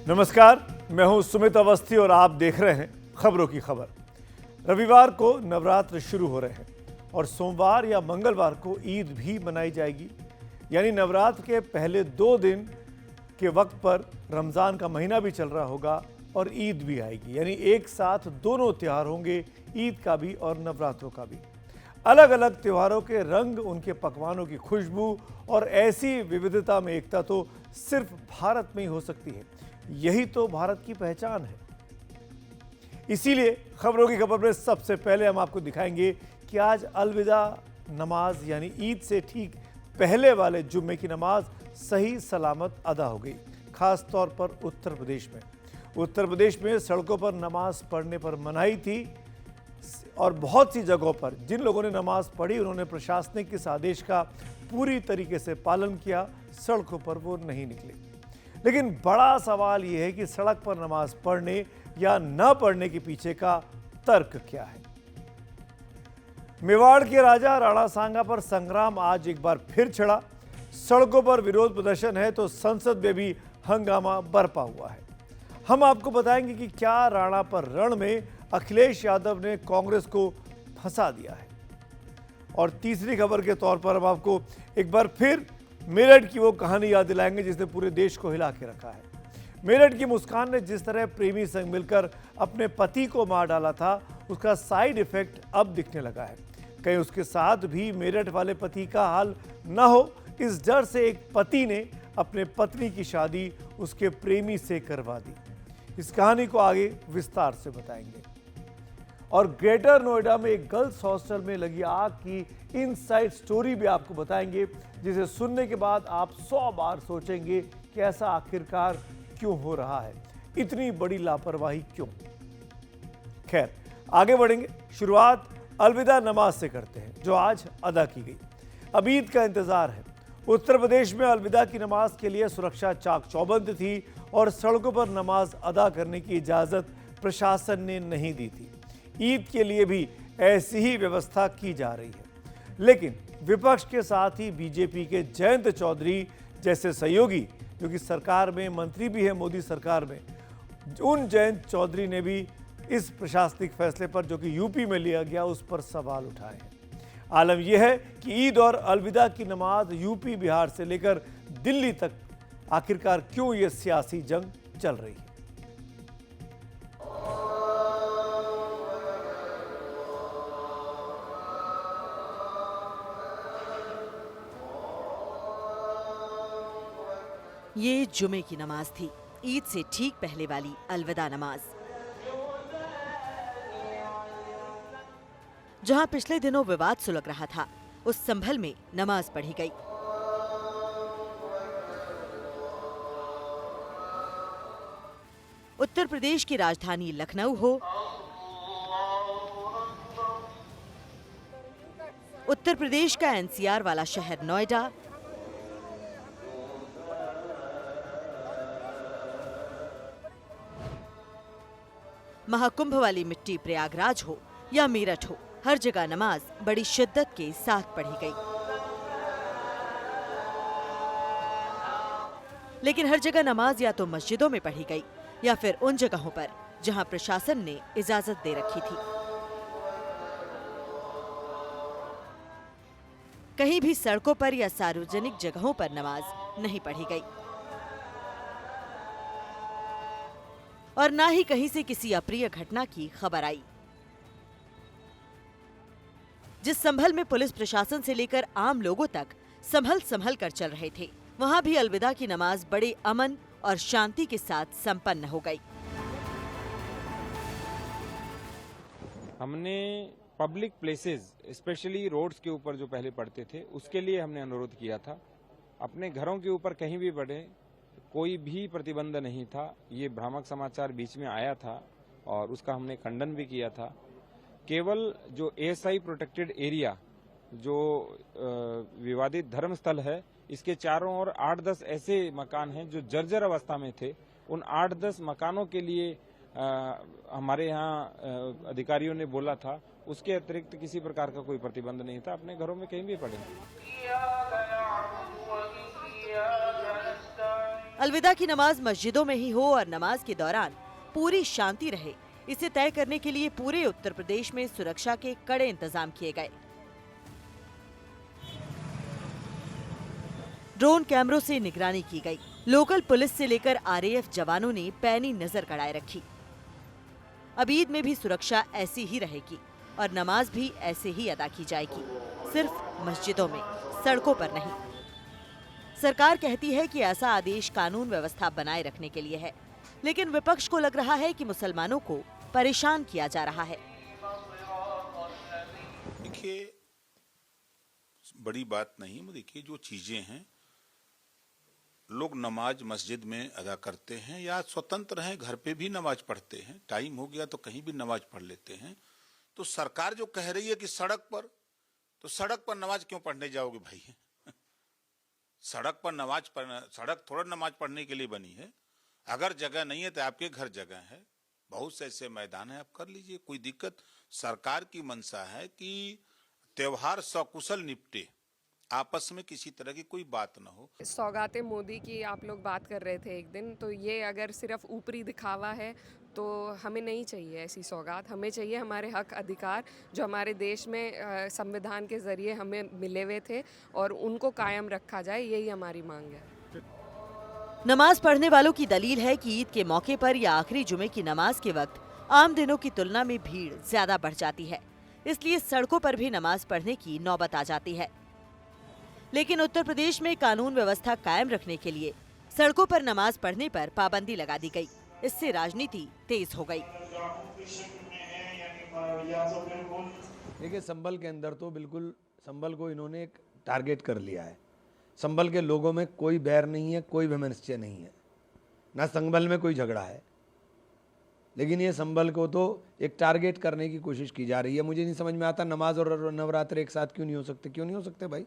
नमस्कार, मैं हूं सुमित अवस्थी और आप देख रहे हैं खबरों की खबर। रविवार को नवरात्र शुरू हो रहे हैं और सोमवार या मंगलवार को ईद भी मनाई जाएगी। यानी नवरात्र के पहले 2 दिन के वक्त पर रमज़ान का महीना भी चल रहा होगा और ईद भी आएगी। यानी एक साथ दोनों त्यौहार होंगे, ईद का भी और नवरात्रों का भी। अलग अलग त्योहारों के रंग, उनके पकवानों की खुशबू और ऐसी विविधता में एकता तो सिर्फ भारत में ही हो सकती है। यही तो भारत की पहचान है। इसीलिए खबरों की खबर में सबसे पहले हम आपको दिखाएंगे कि आज अलविदा नमाज यानी ईद से ठीक पहले वाले जुम्मे की नमाज सही सलामत अदा हो गई। खास तौर पर उत्तर प्रदेश में सड़कों पर नमाज पढ़ने पर मनाही थी और बहुत सी जगहों पर जिन लोगों ने नमाज पढ़ी उन्होंने प्रशासनिक इस आदेश का पूरी तरीके से पालन किया, सड़कों पर वो नहीं निकले। लेकिन बड़ा सवाल यह है कि सड़क पर नमाज पढ़ने या न पढ़ने के पीछे का तर्क क्या है। मेवाड़ के राजा राणा सांगा पर संग्राम आज एक बार फिर छिड़ा। सड़कों पर विरोध प्रदर्शन है तो संसद में भी हंगामा बरपा हुआ है। हम आपको बताएंगे कि क्या राणा पर रण में अखिलेश यादव ने कांग्रेस को फंसा दिया है। और तीसरी खबर के तौर पर हम आपको एक बार फिर मेरठ की वो कहानी याद दिलाएंगे जिसने पूरे देश को हिला के रखा है। मेरठ की मुस्कान ने जिस तरह प्रेमी संग मिलकर अपने पति को मार डाला था, उसका साइड इफेक्ट अब दिखने लगा है। कहीं उसके साथ भी मेरठ वाले पति का हाल न हो, इस डर से एक पति ने अपने पत्नी की शादी उसके प्रेमी से करवा दी। इस कहानी को आगे विस्तार से बताएंगे। और ग्रेटर नोएडा में एक गर्ल्स हॉस्टल में लगी आग की इनसाइड स्टोरी भी आपको बताएंगे, जिसे सुनने के बाद आप 100 बार सोचेंगे कि ऐसा आखिरकार क्यों हो रहा है, इतनी बड़ी लापरवाही क्यों। खैर, आगे बढ़ेंगे। शुरुआत अलविदा नमाज से करते हैं जो आज अदा की गई। अब ईद का इंतजार है। उत्तर प्रदेश में अलविदा की नमाज के लिए सुरक्षा चाक चौबंद थी और सड़कों पर नमाज अदा करने की इजाजत प्रशासन ने नहीं दी थी। ईद के लिए भी ऐसी ही व्यवस्था की जा रही है। लेकिन विपक्ष के साथ ही बीजेपी के जयंत चौधरी जैसे सहयोगी, जो कि सरकार में मंत्री भी है मोदी सरकार में, उन जयंत चौधरी ने भी इस प्रशासनिक फैसले पर जो कि यूपी में लिया गया उस पर सवाल उठाए हैं। आलम यह है कि ईद और अलविदा की नमाज यूपी, बिहार से लेकर दिल्ली तक आखिरकार क्यों ये सियासी जंग चल रही है। ये जुमे की नमाज थी, ईद से ठीक पहले वाली अलविदा नमाज, जहां पिछले दिनों विवाद सुलग रहा था, उस संभल में नमाज पढ़ी गई। उत्तर प्रदेश की राजधानी लखनऊ हो, उत्तर प्रदेश का एनसीआर वाला शहर नोएडा, महाकुंभ वाली मिट्टी प्रयागराज हो या मेरठ हो, हर जगह नमाज बड़ी शिद्दत के साथ पढ़ी गई। लेकिन हर जगह नमाज या तो मस्जिदों में पढ़ी गई या फिर उन जगहों पर जहां प्रशासन ने इजाजत दे रखी थी। कहीं भी सड़कों पर या सार्वजनिक जगहों पर नमाज नहीं पढ़ी गई और ना ही कहीं से किसी अप्रिय घटना की खबर आई। जिस संभल में पुलिस प्रशासन से लेकर आम लोगों तक संभल कर चल रहे थे, वहां भी अलविदा की नमाज बड़े अमन और शांति के साथ संपन्न हो गई। हमने पब्लिक प्लेसेस, स्पेशली रोड्स के ऊपर जो पहले पढ़ते थे, उसके लिए हमने अनुरोध किया था। अपने घरों के ऊपर कहीं भी पढ़े, कोई भी प्रतिबंध नहीं था। ये भ्रामक समाचार बीच में आया था और उसका हमने खंडन भी किया था। केवल जो एएसआई प्रोटेक्टेड एरिया, जो विवादित धर्म स्थल है, इसके चारों ओर 8-10 ऐसे मकान हैं जो जर्जर अवस्था में थे। उन 8-10 मकानों के लिए हमारे यहाँ अधिकारियों ने बोला था। उसके अतिरिक्त किसी प्रकार का कोई प्रतिबंध नहीं था। अपने घरों में कहीं भी पढ़े। अलविदा की नमाज मस्जिदों में ही हो और नमाज के दौरान पूरी शांति रहे, इसे तय करने के लिए पूरे उत्तर प्रदेश में सुरक्षा के कड़े इंतजाम किए गए। ड्रोन कैमरों से निगरानी की गई। लोकल पुलिस से लेकर आरएएफ जवानों ने पैनी नजर गड़ाए रखी। अब ईद में भी सुरक्षा ऐसी ही रहेगी और नमाज भी ऐसे ही अदा की जाएगी, सिर्फ मस्जिदों में, सड़कों पर नहीं। सरकार कहती है कि ऐसा आदेश कानून व्यवस्था बनाए रखने के लिए है, लेकिन विपक्ष को लग रहा है कि मुसलमानों को परेशान किया जा रहा है। देखिए, बड़ी बात नहीं, देखिए जो चीजें हैं, लोग नमाज मस्जिद में अदा करते हैं या स्वतंत्र हैं, घर पे भी नमाज पढ़ते हैं, टाइम हो गया तो कहीं भी नमाज पढ़ लेते हैं। तो सरकार जो कह रही है कि सड़क पर, तो सड़क पर नमाज क्यों पढ़ने जाओगे भाई? सड़क पर नमाज पढ़ना, सड़क थोड़ा नमाज पढ़ने के लिए बनी है। अगर जगह नहीं है तो आपके घर जगह है, बहुत से ऐसे मैदान है, आप कर लीजिए, कोई दिक्कत। सरकार की मंशा है कि त्योहार सकुशल निपटे, आपस में किसी तरह की कोई बात ना हो। सौगाते मोदी की आप लोग बात कर रहे थे एक दिन, तो ये अगर सिर्फ ऊपरी दिखावा है तो हमें नहीं चाहिए ऐसी सौगात। हमें चाहिए हमारे हक अधिकार जो हमारे देश में संविधान के जरिए हमें मिले हुए थे और उनको कायम रखा जाए, यही हमारी मांग है। नमाज पढ़ने वालों की दलील है कि ईद के मौके पर या आखिरी जुमे की नमाज के वक्त आम दिनों की तुलना में भीड़ ज्यादा बढ़ जाती है, इसलिए सड़कों पर भी नमाज पढ़ने की नौबत आ जाती है। लेकिन उत्तर प्रदेश में कानून व्यवस्था कायम रखने के लिए सड़कों पर नमाज पढ़ने पर पाबंदी लगा दी गई। इससे राजनीति तेज हो गई। देखिए, संभल के अंदर तो बिल्कुल संभल को इन्होंने एक टारगेट कर लिया है। संभल के लोगों में कोई बैर नहीं है, कोई वैमनस्य नहीं है, ना संभल में कोई झगड़ा है, लेकिन ये संभल को तो एक टारगेट करने की कोशिश की जा रही है। मुझे नहीं समझ में आता, नमाज और नवरात्र एक साथ क्यों नहीं हो सकते? क्यों नहीं हो सकते भाई?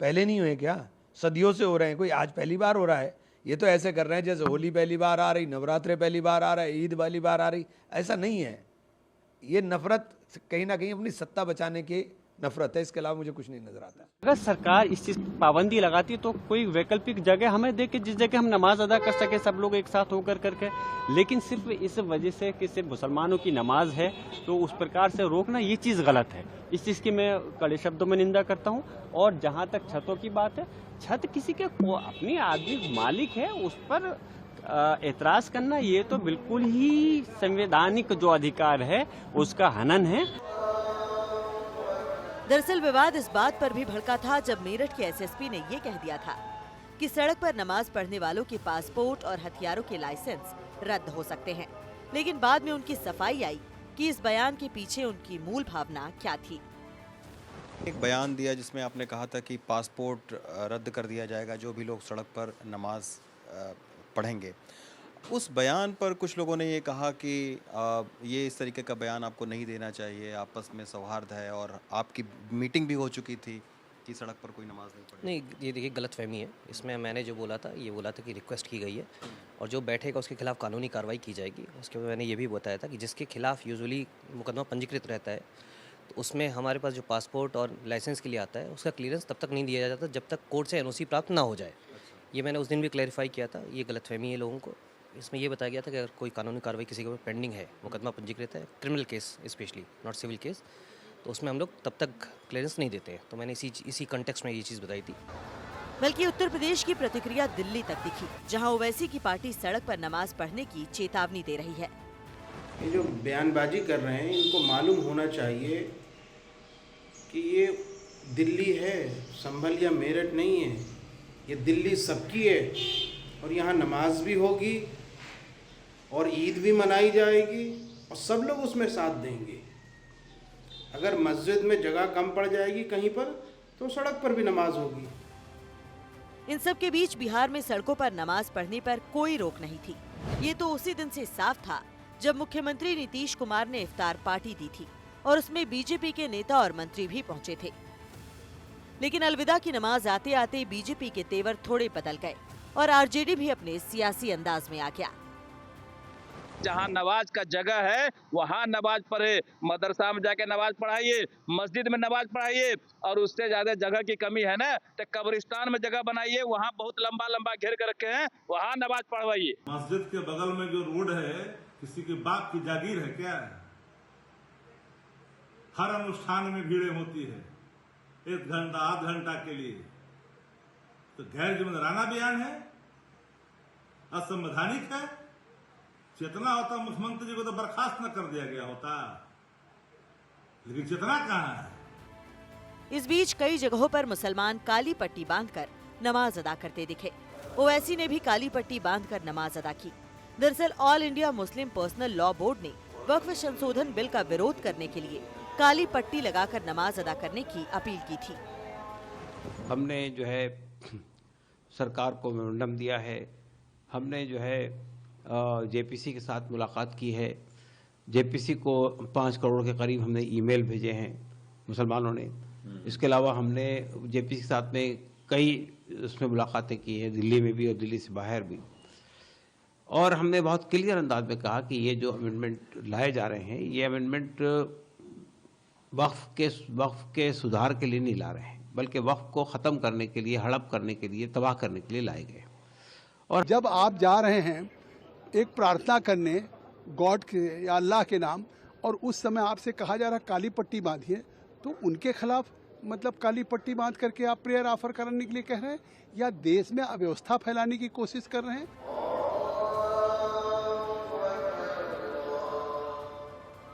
पहले नहीं हुए क्या? सदियों से हो रहे हैं, कोई आज पहली बार हो रहा है? ये तो ऐसे कर रहे हैं जैसे होली पहली बार आ रही, नवरात्रे पहली बार आ रहा है, ईद पहली बार आ रही। ऐसा नहीं है। ये नफरत कहीं ना कहीं अपनी सत्ता बचाने की नफरत है, इसके अलावा मुझे कुछ नहीं नजर आता। अगर सरकार इस चीज पाबंदी लगाती तो कोई वैकल्पिक जगह हमें दे के जिस जगह हम नमाज अदा कर सके सब लोग एक साथ होकर करके, लेकिन सिर्फ इस वजह से कि सिर्फ मुसलमानों की नमाज है तो उस प्रकार से रोकना ये चीज गलत है। इस चीज की मैं कड़े शब्दों में निंदा करता हूँ। और जहाँ तक छतों की बात है, छत किसी के अपनी आदमी मालिक है, उस पर एतराज करना ये तो बिल्कुल ही संवैधानिक जो अधिकार है उसका हनन है। दरअसल विवाद इस बात पर भी भड़का था जब मेरठ के एसएसपी ने ये कह दिया था कि सड़क पर नमाज पढ़ने वालों के पासपोर्ट और हथियारों के लाइसेंस रद्द हो सकते हैं। लेकिन बाद में उनकी सफाई आई कि इस बयान के पीछे उनकी मूल भावना क्या थी। एक बयान दिया जिसमें आपने कहा था कि पासपोर्ट रद्द कर दिया जाएगा जो भी लोग सड़क पर नमाज पढ़ेंगे। उस बयान पर कुछ लोगों ने ये कहा कि ये इस तरीके का बयान आपको नहीं देना चाहिए, आपस में सौहार्द है और आपकी मीटिंग भी हो चुकी थी कि सड़क पर कोई नमाज नहीं पढ़े। नहीं, ये देखिए गलतफहमी है। इसमें मैंने जो बोला था ये बोला था कि रिक्वेस्ट की गई है और जो बैठेगा उसके खिलाफ कानूनी कार्रवाई की जाएगी। उसके बाद मैंने ये भी बताया था कि जिसके खिलाफ यूजुअली मुकदमा पंजीकृत रहता है तो उसमें हमारे पास जो पासपोर्ट और लाइसेंस के लिए आता है उसका क्लियरेंस तब तक नहीं दिया जाता जब तक कोर्ट से एनओसी प्राप्त ना हो जाए। ये मैंने उस दिन भी क्लैरिफाई किया था। ये गलतफहमी है लोगों को। इसमें ये बताया गया था कि अगर कोई कानूनी कार्रवाई किसी के ऊपर पेंडिंग है, मुकदमा पंजीकृत है, criminal case specially, not civil case, तो उसमें हम लोग तब तक क्लियरेंस नहीं देते हैं। तो मैंने इसी कॉन्टेक्स्ट में ये चीज़ बताई थी। बल्कि उत्तर प्रदेश की प्रतिक्रिया दिल्ली तक दिखी, जहां ओवैसी की पार्टी सड़क पर नमाज पढ़ने की चेतावनी दे रही है। ये जो बयानबाजी कर रहे हैं इनको मालूम होना चाहिए कि ये दिल्ली है, संभल या मेरठ नहीं है। ये दिल्ली सबकी है और यहाँ नमाज भी होगी और ईद भी मनाई जाएगी और सब लोग उसमें साथ देंगे। अगर मस्जिद में जगह कम पड़ जाएगी कहीं पर तो सड़क पर भी नमाज होगी। इन सब के बीच बिहार में सड़कों पर नमाज पढ़ने पर कोई रोक नहीं थी। ये तो उसी दिन से साफ था जब मुख्यमंत्री नीतीश कुमार ने इफ्तार पार्टी दी थी और उसमें बीजेपी के नेता और मंत्री भी पहुंचे थे। लेकिन अलविदा की नमाज आते आते बीजेपी के तेवर थोड़े बदल गए और आरजेडी भी अपने सियासी अंदाज में आ गया। जहां नमाज का जगह है वहां नमाज पढ़े, मदरसा में जाके नमाज पढ़ाइए, मस्जिद में नमाज पढ़ाइए, और उससे ज्यादा जगह की कमी है ना तो कब्रिस्तान में जगह बनाइए, वहां बहुत लंबा लंबा घेर कर रखे हैं, वहां नमाज पढ़वाइए। मस्जिद के बगल में जो रोड है किसी के बाप की जागीर है क्या? हर अनुष्ठान में भीड़ें होती है 1 घंटा आध घंटा के लिए, तो गैर जिम्मेदाराना बयान है, असंवैधानिक है। चेतना होता मुख्यमंत्री जी को तो बर्खास्त न कर दिया गया होता, लेकिन चेतना कहां है? इस बीच कई जगहों पर मुसलमान काली पट्टी बांधकर नमाज अदा करते दिखे। ओवैसी ने भी काली पट्टी बांधकर नमाज अदा की। दरअसल all India Muslim personal law board ने वक्फ संशोधन बिल का विरोध करने के लिए काली पट्टी लगाकर नमाज अदा करने की अपील की थी। हमने जो है सरकार को मेमोरेंडम दिया है, हमने जो है जेपीसी के साथ मुलाकात की है, जेपीसी को 5 करोड़ के करीब हमने ईमेल भेजे हैं मुसलमानों ने। इसके अलावा हमने जेपीसी के साथ में कई उसमें मुलाकातें की है, दिल्ली में भी और दिल्ली से बाहर भी, और हमने बहुत क्लियर अंदाज में कहा कि ये जो अमेंडमेंट लाए जा रहे हैं ये अमेंडमेंट वक्फ के सुधार के लिए नहीं ला रहे हैं, बल्कि वक्फ को ख़त्म करने के लिए, हड़प करने के लिए, तबाह करने के लिए लाए गए। और जब आप जा रहे हैं एक प्रार्थना करने गॉड के या अल्लाह के नाम, और उस समय आपसे कहा जा रहा काली पट्टी बांधिए, तो उनके खिलाफ मतलब काली पट्टी बांध करके आप प्रेयर ऑफर करने के लिए कह रहे हैं, या देश में अव्यवस्था फैलाने की कोशिश कर रहे हैं?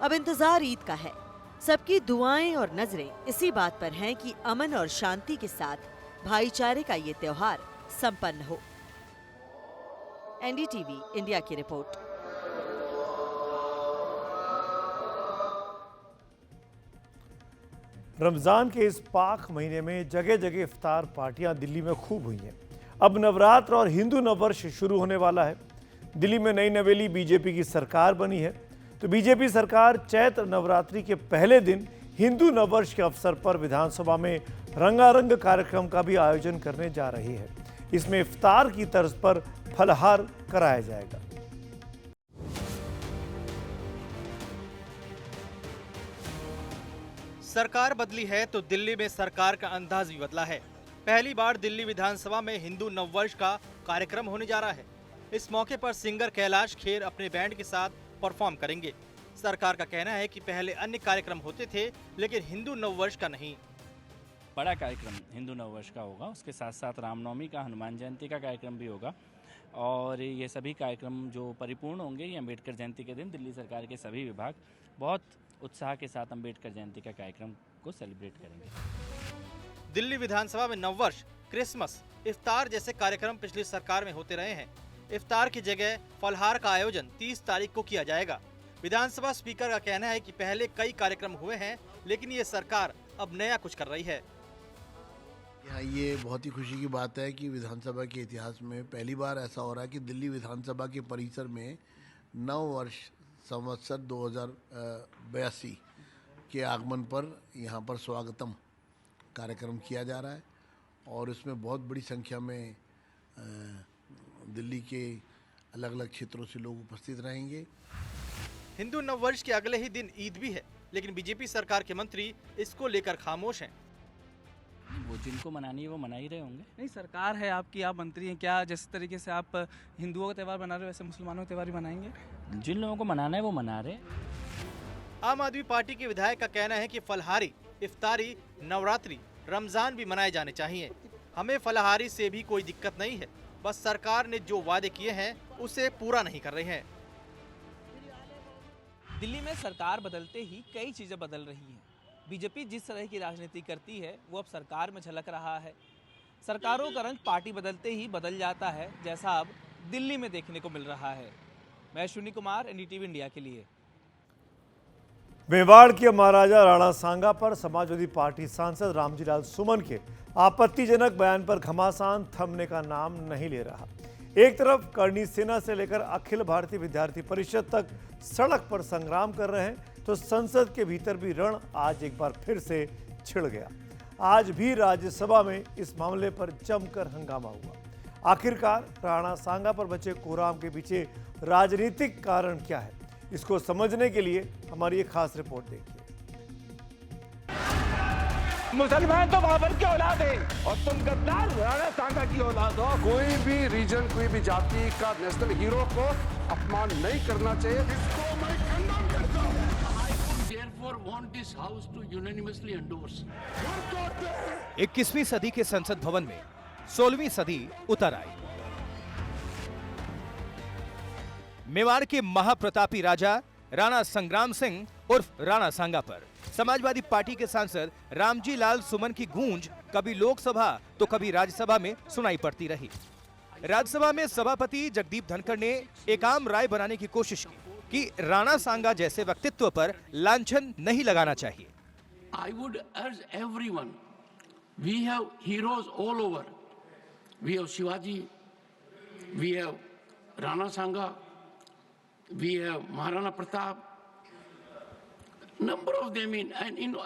अब इंतजार ईद का है। सबकी दुआएं और नजरें इसी बात पर हैं कि अमन और शांति के साथ भाईचारे का ये त्योहार संपन्न हो। एनडीटीवी इंडिया की रिपोर्ट। रमजान के इस पाक महीने में जगह जगह इफ्तार पार्टियां दिल्ली में खूब हुई हैं। अब नवरात्र और हिंदू नववर्ष शुरू होने वाला है। दिल्ली में नई नवेली बीजेपी की सरकार बनी है, तो बीजेपी सरकार चैत्र नवरात्रि के पहले दिन हिंदू नववर्ष के अवसर पर विधानसभा में रंगारंग कार्यक्रम का भी आयोजन करने जा रही है। इसमें इफ्तार की तर्ज पर फलहार कराया जाएगा। सरकार बदली है तो दिल्ली में सरकार का अंदाज भी बदला है। पहली बार दिल्ली विधानसभा में हिंदू नववर्ष का कार्यक्रम होने जा रहा है। इस मौके पर सिंगर कैलाश खेर अपने बैंड के साथ परफॉर्म करेंगे। सरकार का कहना है कि पहले अन्य कार्यक्रम होते थे, लेकिन हिंदू नववर्ष का नहीं। बड़ा कार्यक्रम हिंदू नववर्ष का होगा, उसके साथ साथ रामनवमी का, हनुमान जयंती का कार्यक्रम भी होगा, और ये सभी कार्यक्रम जो परिपूर्ण होंगे ये अम्बेडकर जयंती के दिन दिल्ली सरकार के सभी विभाग बहुत उत्साह के साथ अम्बेडकर जयंती का कार्यक्रम को सेलिब्रेट करेंगे। दिल्ली विधानसभा में नववर्ष, क्रिसमस, इफ्तार जैसे कार्यक्रम पिछली सरकार में होते रहे हैं। इफ्तार की जगह फलहार का आयोजन 30 तारीख को किया जाएगा। विधानसभा स्पीकर का कहना है कि पहले कई कार्यक्रम हुए हैं, लेकिन ये सरकार अब नया कुछ कर रही है। ये बहुत ही खुशी की बात है कि विधानसभा के इतिहास में पहली बार ऐसा हो रहा है कि दिल्ली विधानसभा के परिसर में नव वर्ष संवत्सर 2082 के आगमन पर यहाँ पर स्वागतम कार्यक्रम किया जा रहा है, और इसमें बहुत बड़ी संख्या में दिल्ली के अलग अलग क्षेत्रों से लोग उपस्थित रहेंगे। हिंदू नववर्ष के अगले ही दिन ईद भी है, लेकिन बीजेपी सरकार के मंत्री इसको लेकर खामोश हैं। वो जिनको मनानी है वो मना ही रहे होंगे। नहीं, सरकार है आपकी, आप मंत्री हैं, क्या जिस तरीके से आप हिंदुओं का त्यौहार मना रहे हो वैसे मुसलमानों का त्यौहार भी मनाएंगे? जिन लोगों को मनाना है वो मना रहे। आम आदमी पार्टी के विधायक का कहना है कि फलहारी, इफ्तारी, नवरात्रि, रमजान भी मनाए जाने चाहिए। हमें फलहारी से भी कोई दिक्कत नहीं है, बस सरकार ने जो वादे किए हैं उसे पूरा नहीं कर रहे हैं। दिल्ली में सरकार बदलते ही कई चीजें बदल रही हैं। बीजेपी जिस तरह की राजनीति करती है वो अब सरकार में झलक रहा है। सरकारों का रंग पार्टी बदलते ही बदल जाता है, जैसा अब दिल्ली में देखने को मिल रहा है। मैं अश्विनी कुमार, एनडीटीवी इंडिया के लिए। मेवाड़ के महाराजा राणा सांगा पर समाजवादी पार्टी सांसद रामजी लाल सुमन के आपत्तिजनक बयान पर घमासान थमने का नाम नहीं ले रहा। एक तरफ करणी सेना से लेकर अखिल भारतीय विद्यार्थी परिषद तक सड़क पर संग्राम कर रहे हैं, तो संसद के भीतर भी रण आज एक बार फिर से छिड़ गया। आज भी राज्यसभा में इस मामले पर जमकर हंगामा हुआ। आखिरकार राणा सांगा पर बचे कोराम के पीछे राजनीतिक कारण क्या है, इसको समझने के लिए हमारी एक खास रिपोर्ट देखिए। मुसलमान तो बाबर की औलाद है और तुम गद्दार राणा सांगा की औलाद हो। कोई भी रीजन, कोई भी जाति का नेशनल हीरो को अपमान नहीं करना चाहिए। इसको मैं कंडेम करता हूं। I would therefore want this house to unanimously endorse. 21वीं सदी के संसद भवन में 16वीं सदी उतर आई। मेवाड़ के महाप्रतापी राजा राणा संग्राम सिंह उर्फ राणा सांगा पर समाजवादी पार्टी के सांसद रामजी लाल सुमन की गूंज कभी लोकसभा तो कभी राज्यसभा में सुनाई पड़ती रही। राज्यसभा में सभापति जगदीप धनखड़ ने एक आम राय बनाने की कोशिश की कि राणा सांगा जैसे व्यक्तित्व पर लांछन नहीं लगाना चाहिए। I would urge everyone, we have heroes all over. We have Shivaji, we have Rana Sanga, we have Maharana Pratap. Number of them in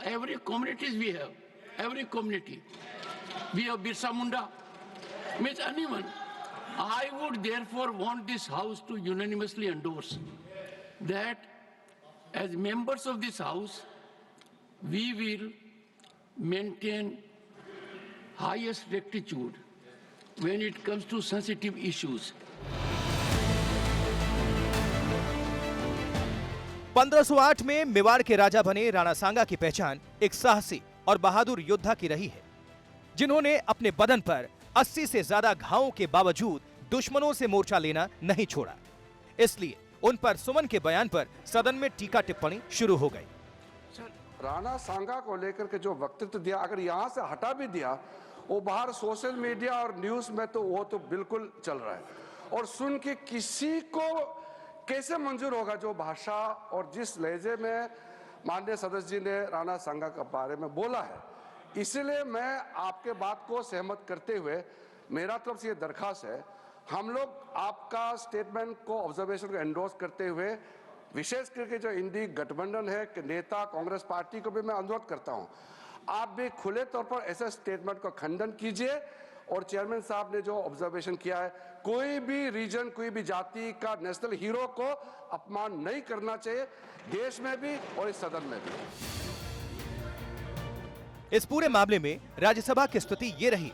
every communities we have, every community. We have Birsa Munda, means anyone. I would therefore want this house to unanimously endorse that as members of this house, we will maintain highest rectitude when it comes to sensitive issues. 1508 में मेवाड़ के राजा बने राणा सांगा की पहचान एक साहसी और बहादुर योद्धा की रही है, जिन्होंने अपने बदन पर 80 से ज्यादा घावों के बावजूद दुश्मनों से मोर्चा लेना नहीं छोड़ा। इसलिए उन पर सुमन के बयान पर सदन में टीका टिप्पणी शुरू हो गई। राणा सांगा को लेकर के जो वक्तव्य दिया, अगर यहाँ से हटा भी दिया, वो बाहर सोशल मीडिया और न्यूज में तो वो तो बिल्कुल चल रहा है और सुन के किसी को कैसे मंजूर होगा जो भाषा और जिस लहजे में माननीय सदस्य जी ने राणा सांगा के बारे में बोला है। इसलिए मैं आपके बात को सहमत करते हुए मेरा तरफ से ये दरखास्त है, हम लोग आपका स्टेटमेंट को, ऑब्जर्वेशन को एंडोर्स करते हुए विशेष करके जो इंडी गठबंधन है कि नेता कांग्रेस पार्टी को भी मैं अनुरोध करता हूं, आप भी खुले तौर पर ऐसे स्टेटमेंट का खंडन कीजिए और चेयरमैन साहब ने जो ऑब्जर्वेशन किया है, कोई भी रीजन, कोई भी जाति का नेशनल हीरो को अपमान नहीं करना चाहिए, देश में भी और इस सदन में भी। इस पूरे मामले में राज्यसभा की स्थिति ये रही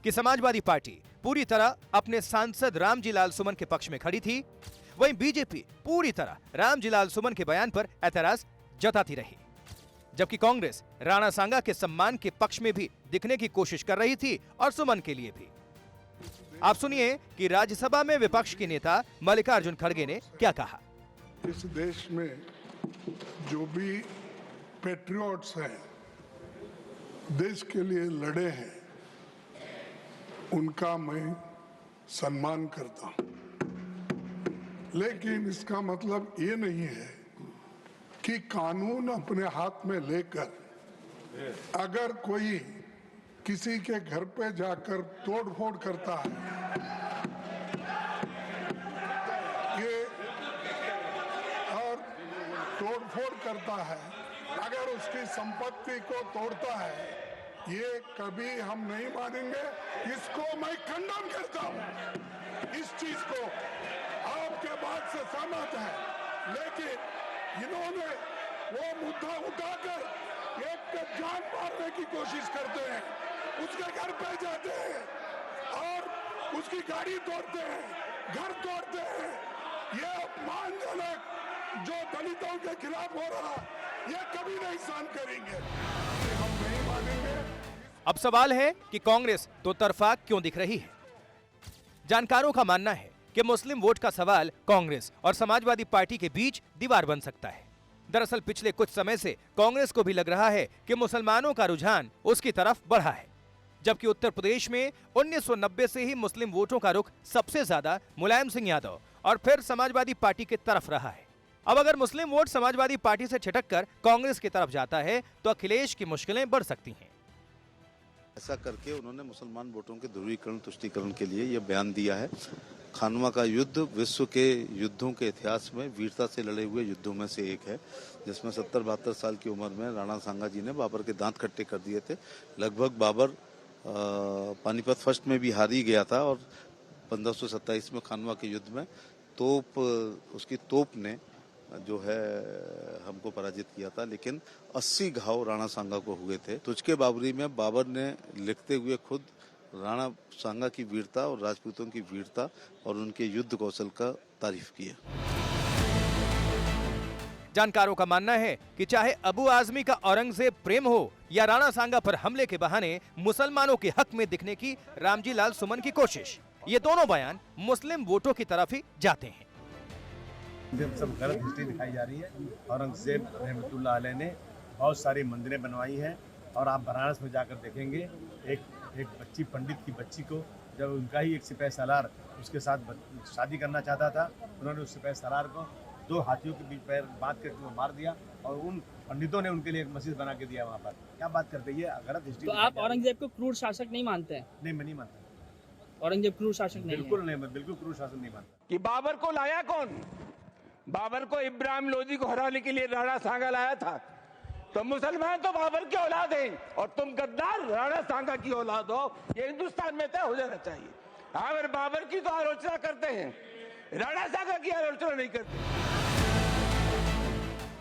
कि समाजवादी पार्टी पूरी तरह अपने सांसद रामजी लाल सुमन के पक्ष में खड़ी थी, वहीं बीजेपी पूरी तरह रामजी लाल सुमन के बयान पर ऐतराज जताती रही, जबकि कांग्रेस राणा सांगा के सम्मान के पक्ष में भी दिखने की कोशिश कर रही थी और सुमन के लिए भी। आप सुनिए कि राज्यसभा में विपक्ष के नेता मल्लिकार्जुन खड़गे ने क्या कहा। इस देश में जो भी पैट्रियट्स हैं, देश के लिए लड़े हैं, उनका मैं सम्मान करता हूं, लेकिन इसका मतलब ये नहीं है कि कानून अपने हाथ में लेकर अगर कोई किसी के घर पे जाकर तोड़फोड़ करता है, ये और तोड़फोड़ करता है, अगर उसकी संपत्ति को तोड़ता है, ये कभी हम नहीं मानेंगे। इसको मैं खंडन करता हूं। इस चीज को आपके बात से सहमत है, लेकिन इन्होंने वो मुद्दा उठाकर एक पे जान मारने की कोशिश करते हैं, उसके घर पे जाते हैं और उसकी गाड़ी तोड़ते हैं, घर तोड़ते हैं। ये अपमानजनक जो दलितों के खिलाफ हो रहा, ये कभी नहीं सहन करेंगे, हम नहीं मानेंगे। अब सवाल है कि कांग्रेस दो तरफा क्यों दिख रही है। जानकारों का मानना है कि मुस्लिम वोट का सवाल कांग्रेस और समाजवादी पार्टी के बीच दीवार बन सकता है। दरअसल पिछले कुछ समय से कांग्रेस को भी लग रहा है कि मुसलमानों का रुझान उसकी तरफ बढ़ा है, जबकि उत्तर प्रदेश में 1990 से ही मुस्लिम वोटों का रुख सबसे ज्यादा मुलायम सिंह यादव और फिर समाजवादी पार्टी की तरफ रहा है। अब अगर मुस्लिम वोट समाजवादी पार्टी से छिटककर कांग्रेस की तरफ जाता है तो अखिलेश की मुश्किलें बढ़ सकती हैं। ऐसा करके उन्होंने मुसलमान वोटों के ध्रुवीकरण, तुष्टीकरण के लिए यह बयान दिया है। खानवा का युद्ध विश्व के युद्धों के इतिहास में वीरता से लड़े हुए युद्धों में से एक है, जिसमें 70-72 साल की उम्र में राणा सांगा जी ने बाबर के दांत खट्टे कर दिए थे। लगभग बाबर पानीपत फर्स्ट में भी हार ही गया था और 1527 में खानवा के युद्ध में उसकी तोप ने जो है हमको पराजित किया था, लेकिन 80 घाव राणा सांगा को हुए थे। तुझके बाबरी में बाबर ने लिखते हुए खुद राणा सांगा की वीरता और राजपूतों की वीरता और उनके युद्ध कौशल का तारीफ किया। जानकारों का मानना है कि चाहे अबू आजमी का औरंगजेब प्रेम हो या राणा सांगा पर हमले के बहाने मुसलमानों के हक में दिखने की रामजी लाल सुमन की कोशिश, ये दोनों बयान मुस्लिम वोटों की तरफ ही जाते हैं। सब गलत हिस्ट्री दिखाई जा रही है। औरंगजेब रहमतुल्लाह अलैह ने बहुत सारी मंदिरें बनवाई हैं और आप बनारस में जाकर देखेंगे एक बच्ची, पंडित की बच्ची को जब उनका ही एक सिपाही सालार उसके साथ शादी करना चाहता था, उन्होंने उस सिपाही सालार को 2 हाथियों के बीच पैर बांध करके वो मार दिया और उन पंडितों ने उनके लिए एक मस्जिद बना के दिया वहाँ पर। क्या बात करते हैं, ये गलत हिस्ट्री। तो आप औरंगजेब को क्रूर शासक नहीं मानते हैं? नहीं, मैं नहीं मानता। औरंगजेब क्रूर शासक नहीं? बिल्कुल नहीं, मैं बिल्कुल क्रूर शासक नहीं मानता। कि बाबर को लाया कौन? बाबर को इब्राहिम लोदी को हराने के लिए राणा सांगा लाया था। तो मुसलमान तो बाबर की औलाद हैं और तुम गद्दार राणा सांगा की औलाद हो, ये हिंदुस्तान में तय हो जाना चाहिए। अगर बाबर की तो आलोचना करते हैं, राणा सांगा की आलोचना नहीं करते।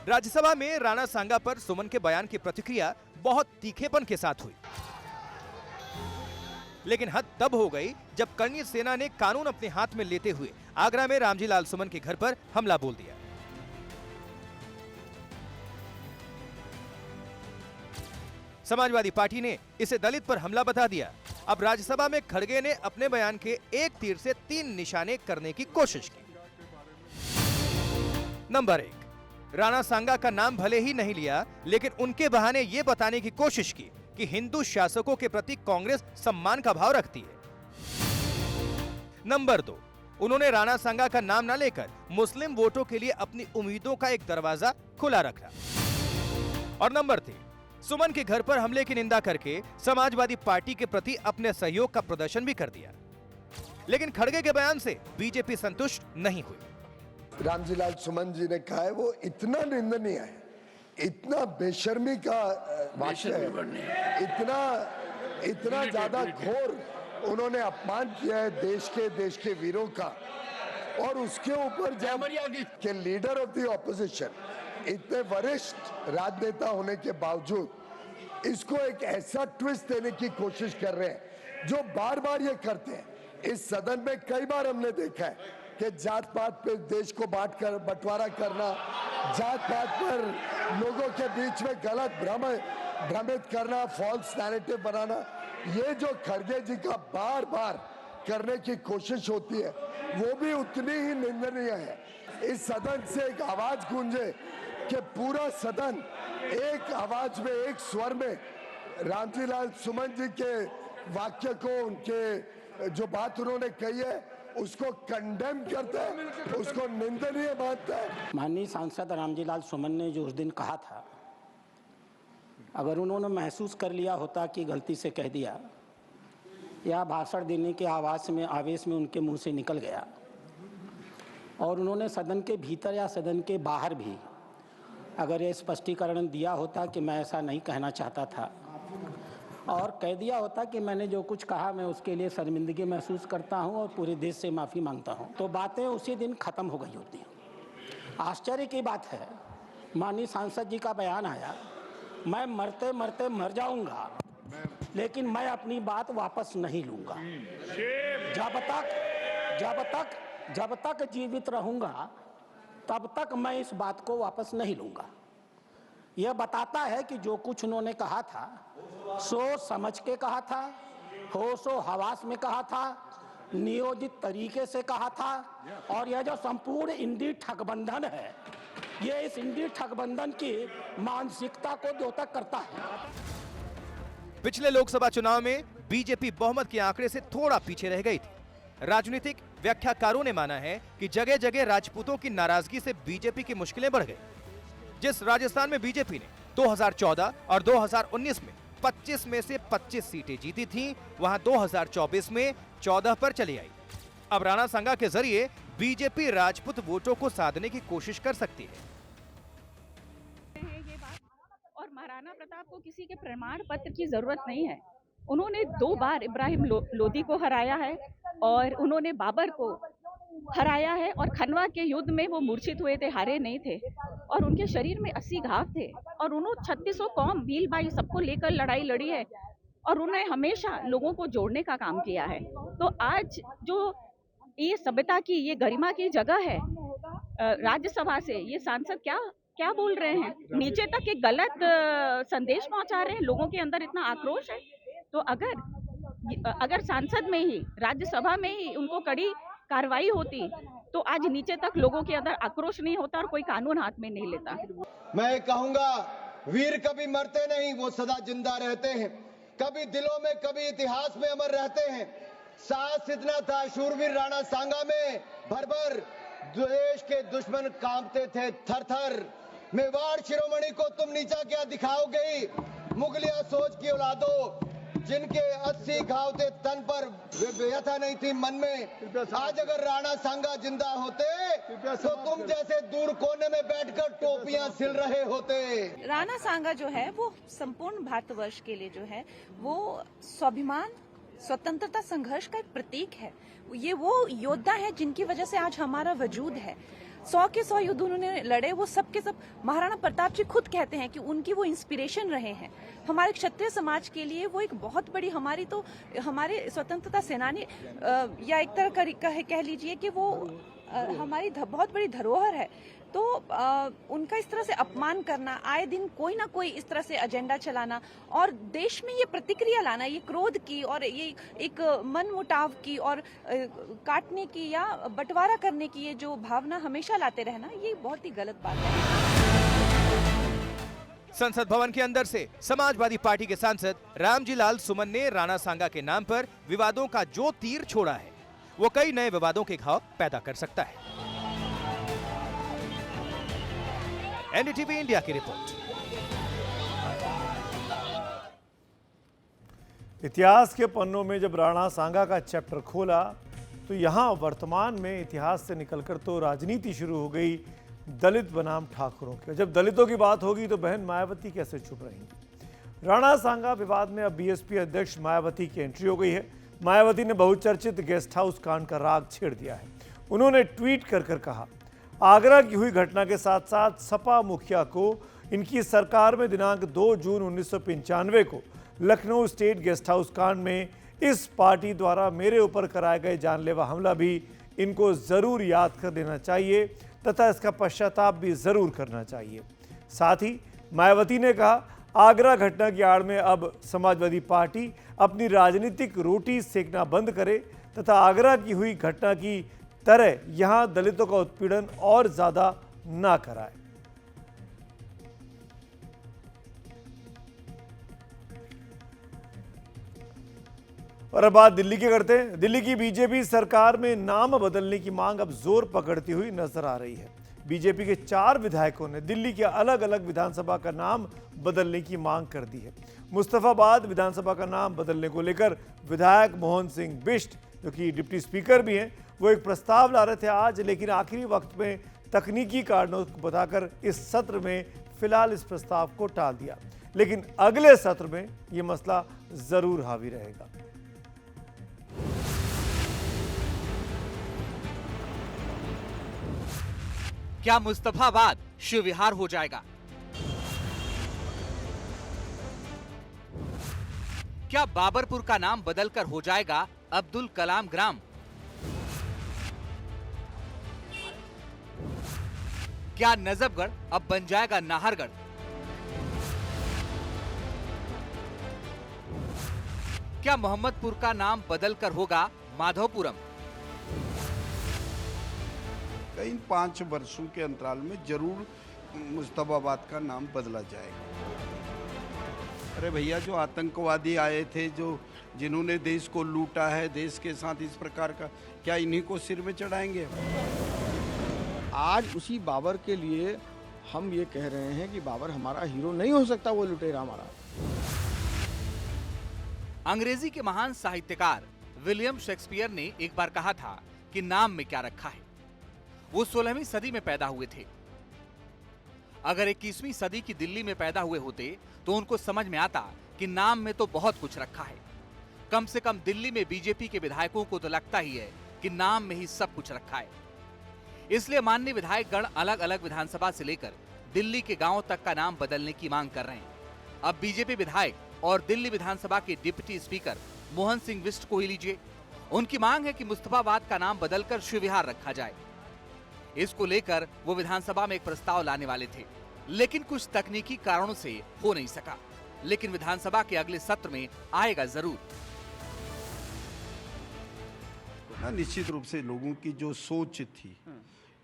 राज्यसभा में राणा सांगा पर सुमन के बयान की प्रतिक्रिया बहुत तीखेपन के साथ हुई, लेकिन हद तब हो गई जब कर्णी सेना ने कानून अपने हाथ में लेते हुए आगरा में रामजी लाल सुमन के घर पर हमला बोल दिया। समाजवादी पार्टी ने इसे दलित पर हमला बता दिया। अब राज्यसभा में खड़गे ने अपने बयान के एक तीर से 3 निशाने करने की कोशिश की। नंबर 1, राणा सांगा का नाम भले ही नहीं लिया, लेकिन उनके बहाने ये बताने की कोशिश की कि हिंदू शासकों के प्रति कांग्रेस सम्मान का भाव रखती है। नंबर 2, उन्होंने राणा सांगा का नाम न लेकर मुस्लिम वोटों के लिए अपनी उम्मीदों का एक दरवाजा खुला रखा। और नंबर 3, सुमन के घर पर हमले की निंदा करके समाजवादी पार्टी के प्रति अपने सहयोग का प्रदर्शन भी कर दिया। लेकिन खड़गे के बयान से बीजेपी संतुष्ट नहीं हुई। रामजी लाल सुमन जी ने कहा है वो इतना निंदनीय है, इतना बेशर्मी का वाक्य है, इतना ज्यादा घोर उन्होंने अपमान किया है देश के वीरों का। और उसके ऊपर जब के लीडर ऑफ द ऑपोजिशन इतने वरिष्ठ राजनेता होने के बावजूद इसको एक ऐसा ट्विस्ट देने की कोशिश कर रहे हैं जो बार बार ये करते हैं। इस सदन में कई बार हमने देखा है कि जात पात पे देश को बंटवारा करना, जात पात पर लोगों के बीच में गलत भ्रमित करना, फॉल्स नैरेटिव बनाना, ये जो खड़गे जी का बार बार करने की कोशिश होती है वो भी उतनी ही निंदनीय है। इस सदन से एक आवाज गूंजे कि पूरा सदन एक आवाज में, एक स्वर में रामजी लाल सुमन जी के वाक्य को, उनके जो बात उन्होंने कही है उसको कंडेम करता है, उसको निंदनीय मानता है। माननीय सांसद रामजी लाल सुमन ने जो उस दिन कहा था, अगर उन्होंने महसूस कर लिया होता कि गलती से कह दिया या भाषण देने के आवेश में उनके मुंह से निकल गया और उन्होंने सदन के भीतर या सदन के बाहर भी अगर ये स्पष्टीकरण दिया होता कि मैं ऐसा नहीं कहना चाहता था और कह दिया होता कि मैंने जो कुछ कहा मैं उसके लिए शर्मिंदगी महसूस करता हूं और पूरे देश से माफ़ी मांगता हूं, तो बातें उसी दिन ख़त्म हो गई होती। आश्चर्य की बात है, माननीय सांसद जी का बयान आया, मैं मरते मरते मर जाऊंगा लेकिन मैं अपनी बात वापस नहीं लूंगा। जब तक जीवित रहूंगा तब तक मैं इस बात को वापस नहीं लूंगा। यह बताता है कि जो कुछ उन्होंने कहा था सोच समझ के कहा था, होशो हवास में कहा था, नियोजित तरीके से कहा था और यह जो संपूर्ण इंडी ठगबंधन है ये इस इंडी ठगबंधन की मानसिकता को द्योतक करता है। पिछले लोकसभा चुनाव में बीजेपी बहुमत के आंकड़े से थोड़ा पीछे रह गई थी। राजनीतिक व्याख्याकारों ने माना है कि जगह जगह राजपूतों की नाराजगी से बीजेपी की मुश्किलें बढ़ गई। जिस राजस्थान में बीजेपी ने 2014 और 2019 में 25 में से 25 सीटें जीती थीं, वहां 2024 में 14 पर चली आई। अब राणा सांगा के जरिए बीजेपी राजपूत वोटों को साधने की कोशिश कर सकती है। और महाराणा प्रताप को किसी के प्रमाण पत्र की जरूरत नहीं है। उन्होंने 2 बार इब्राहिम लोदी को हराया है और उन्होंने बाबर को हराया है और खनवा के युद्ध में वो मूर्छित हुए थे, हारे नहीं थे और उनके शरीर में 80 घाव थे और उन्होंने 3600 कौम भील भाई सबको लेकर लड़ाई लड़ी है और उन्होंने हमेशा लोगों को जोड़ने का काम किया है। तो आज जो ये सभ्यता की, ये गरिमा की जगह है, राज्यसभा से ये सांसद क्या बोल रहे हैं, नीचे तक एक गलत संदेश पहुंचा रहे हैं, लोगों के अंदर इतना आक्रोश है। तो अगर सांसद में ही, राज्यसभा में ही उनको कड़ी कार्रवाई होती तो आज नीचे तक लोगों के अंदर आक्रोश नहीं होता और कोई कानून हाथ में नहीं लेता। मैं कहूंगा, वीर कभी मरते नहीं, वो सदा जिंदा रहते हैं, कभी दिलों में कभी इतिहास में अमर रहते हैं। साहस इतना था शूरवीर राणा सांगा में, भर भर देश के दुश्मन कांपते थे थर थर। मेवाड़ शिरोमणि को तुम नीचा क्या दिखाओगे, मुगलिया सोच की औलादो, जिनके 80 घाव थे तन पर, व्यथा नहीं थी मन में। आज अगर राणा सांगा जिंदा होते तो तुम जैसे दूर कोने में बैठकर टोपियां सिल रहे होते। राणा सांगा जो है वो संपूर्ण भारतवर्ष के लिए जो है वो स्वाभिमान, स्वतंत्रता संघर्ष का एक प्रतीक है। ये वो योद्धा है जिनकी वजह से आज हमारा वजूद है। 100 के 100 युद्ध उन्होंने लड़े, वो सब के सब महाराणा प्रताप जी खुद कहते हैं कि उनकी वो इंस्पिरेशन रहे हैं। हमारे क्षत्रिय समाज के लिए वो एक बहुत बड़ी हमारे स्वतंत्रता सेनानी या एक तरह कह लीजिए कि वो हमारी बहुत बड़ी धरोहर है। तो उनका इस तरह से अपमान करना, आए दिन कोई ना कोई इस तरह से एजेंडा चलाना और देश में ये प्रतिक्रिया लाना, ये क्रोध की और ये एक मन मुटाव की और काटने की या बंटवारा करने की ये जो भावना हमेशा लाते रहना, ये बहुत ही गलत बात है। संसद भवन के अंदर से समाजवादी पार्टी के सांसद रामजी लाल सुमन ने राणा सांगा के नाम पर विवादों का जो तीर छोड़ा है वो कई नए विवादों के घाव पैदा कर सकता है। एनडीटीवी इंडिया की रिपोर्ट। इतिहास के पन्नों में जब राणा सांगा का चैप्टर खोला तो यहां वर्तमान में इतिहास से निकलकर तो राजनीति शुरू हो गई दलित बनाम ठाकुरों की। जब दलितों की बात होगी तो बहन मायावती कैसे चुप रहेंगी। राणा सांगा विवाद में अब बीएसपी अध्यक्ष मायावती की एंट्री हो गई है। मायावती ने बहुचर्चित गेस्ट हाउस कांड का राग छेड़ दिया है। उन्होंने ट्वीट कर कहा, आगरा की हुई घटना के साथ साथ सपा मुखिया को इनकी सरकार में दिनांक 2 जून 1995 को लखनऊ स्टेट गेस्ट हाउस कांड में इस पार्टी द्वारा मेरे ऊपर कराए गए जानलेवा हमला भी इनको जरूर याद कर लेना चाहिए तथा इसका पश्चाताप भी जरूर करना चाहिए। साथ ही मायावती ने कहा, आगरा घटना की आड़ में अब समाजवादी पार्टी अपनी राजनीतिक रोटी सेकना बंद करे तथा आगरा की हुई घटना की तरह यहां दलितों का उत्पीड़न और ज्यादा ना कराए। और अब बात दिल्ली की करते हैं। दिल्ली की बीजेपी सरकार में नाम बदलने की मांग अब जोर पकड़ती हुई नजर आ रही है। बीजेपी के 4 विधायकों ने दिल्ली के अलग अलग विधानसभा का नाम बदलने की मांग कर दी है। मुस्तफाबाद विधानसभा का नाम बदलने को लेकर विधायक मोहन सिंह बिष्ट, जो कि डिप्टी स्पीकर भी हैं, वो एक प्रस्ताव ला रहे थे आज, लेकिन आखिरी वक्त में तकनीकी कारणों को बताकर इस सत्र में फिलहाल इस प्रस्ताव को टाल दिया। लेकिन अगले सत्र में ये मसला जरूर हावी रहेगा। क्या मुस्तफाबाद शिव विहार हो जाएगा? क्या बाबरपुर का नाम बदलकर हो जाएगा अब्दुल कलाम ग्राम? क्या नजफगढ़ अब बन जाएगा नाहरगढ़? क्या मोहम्मदपुर का नाम बदलकर होगा माधवपुरम? इन 5 वर्षों के अंतराल में जरूर मुस्तफाबाद का नाम बदला जाएगा। अरे भैया, जो आतंकवादी आए थे, जिन्होंने देश को लूटा है, देश के साथ इस प्रकार का, क्या इन्हीं को सिर में चढ़ाएंगे? आज उसी बाबर के लिए हम ये कह रहे हैं कि बाबर हमारा हीरो नहीं हो सकता, वो लुटेरा हमारा। अंग्रेजी के महान साहित्यकार विलियम शेक्सपियर ने एक बार कहा था कि नाम में क्या रखा है। वो 16वीं सदी में पैदा हुए थे। अगर 21वीं सदी की दिल्ली में पैदा हुए होते तो उनको समझ में आता कि नाम में तो बहुत कुछ रखा है। कम से कम दिल्ली में बीजेपी के विधायकों को तो लगता ही है कि नाम में ही सब कुछ रखा है। इसलिए माननीय विधायक गण अलग अलग विधानसभा से लेकर दिल्ली के गांवों तक का नाम बदलने की मांग कर रहे हैं। अब बीजेपी विधायक और दिल्ली विधानसभा के डिप्टी स्पीकर मोहन सिंह बिष्ट को ही लीजिए। उनकी मांग है कि मुस्तफाबाद का नाम बदलकर शिवविहार रखा जाए। इसको लेकर वो विधानसभा में एक प्रस्ताव लाने वाले थे, लेकिन कुछ तकनीकी कारणों से हो नहीं सका। लेकिन विधानसभा के अगले सत्र में आएगा जरूर। निश्चित रूप से लोगों की जो सोच थी,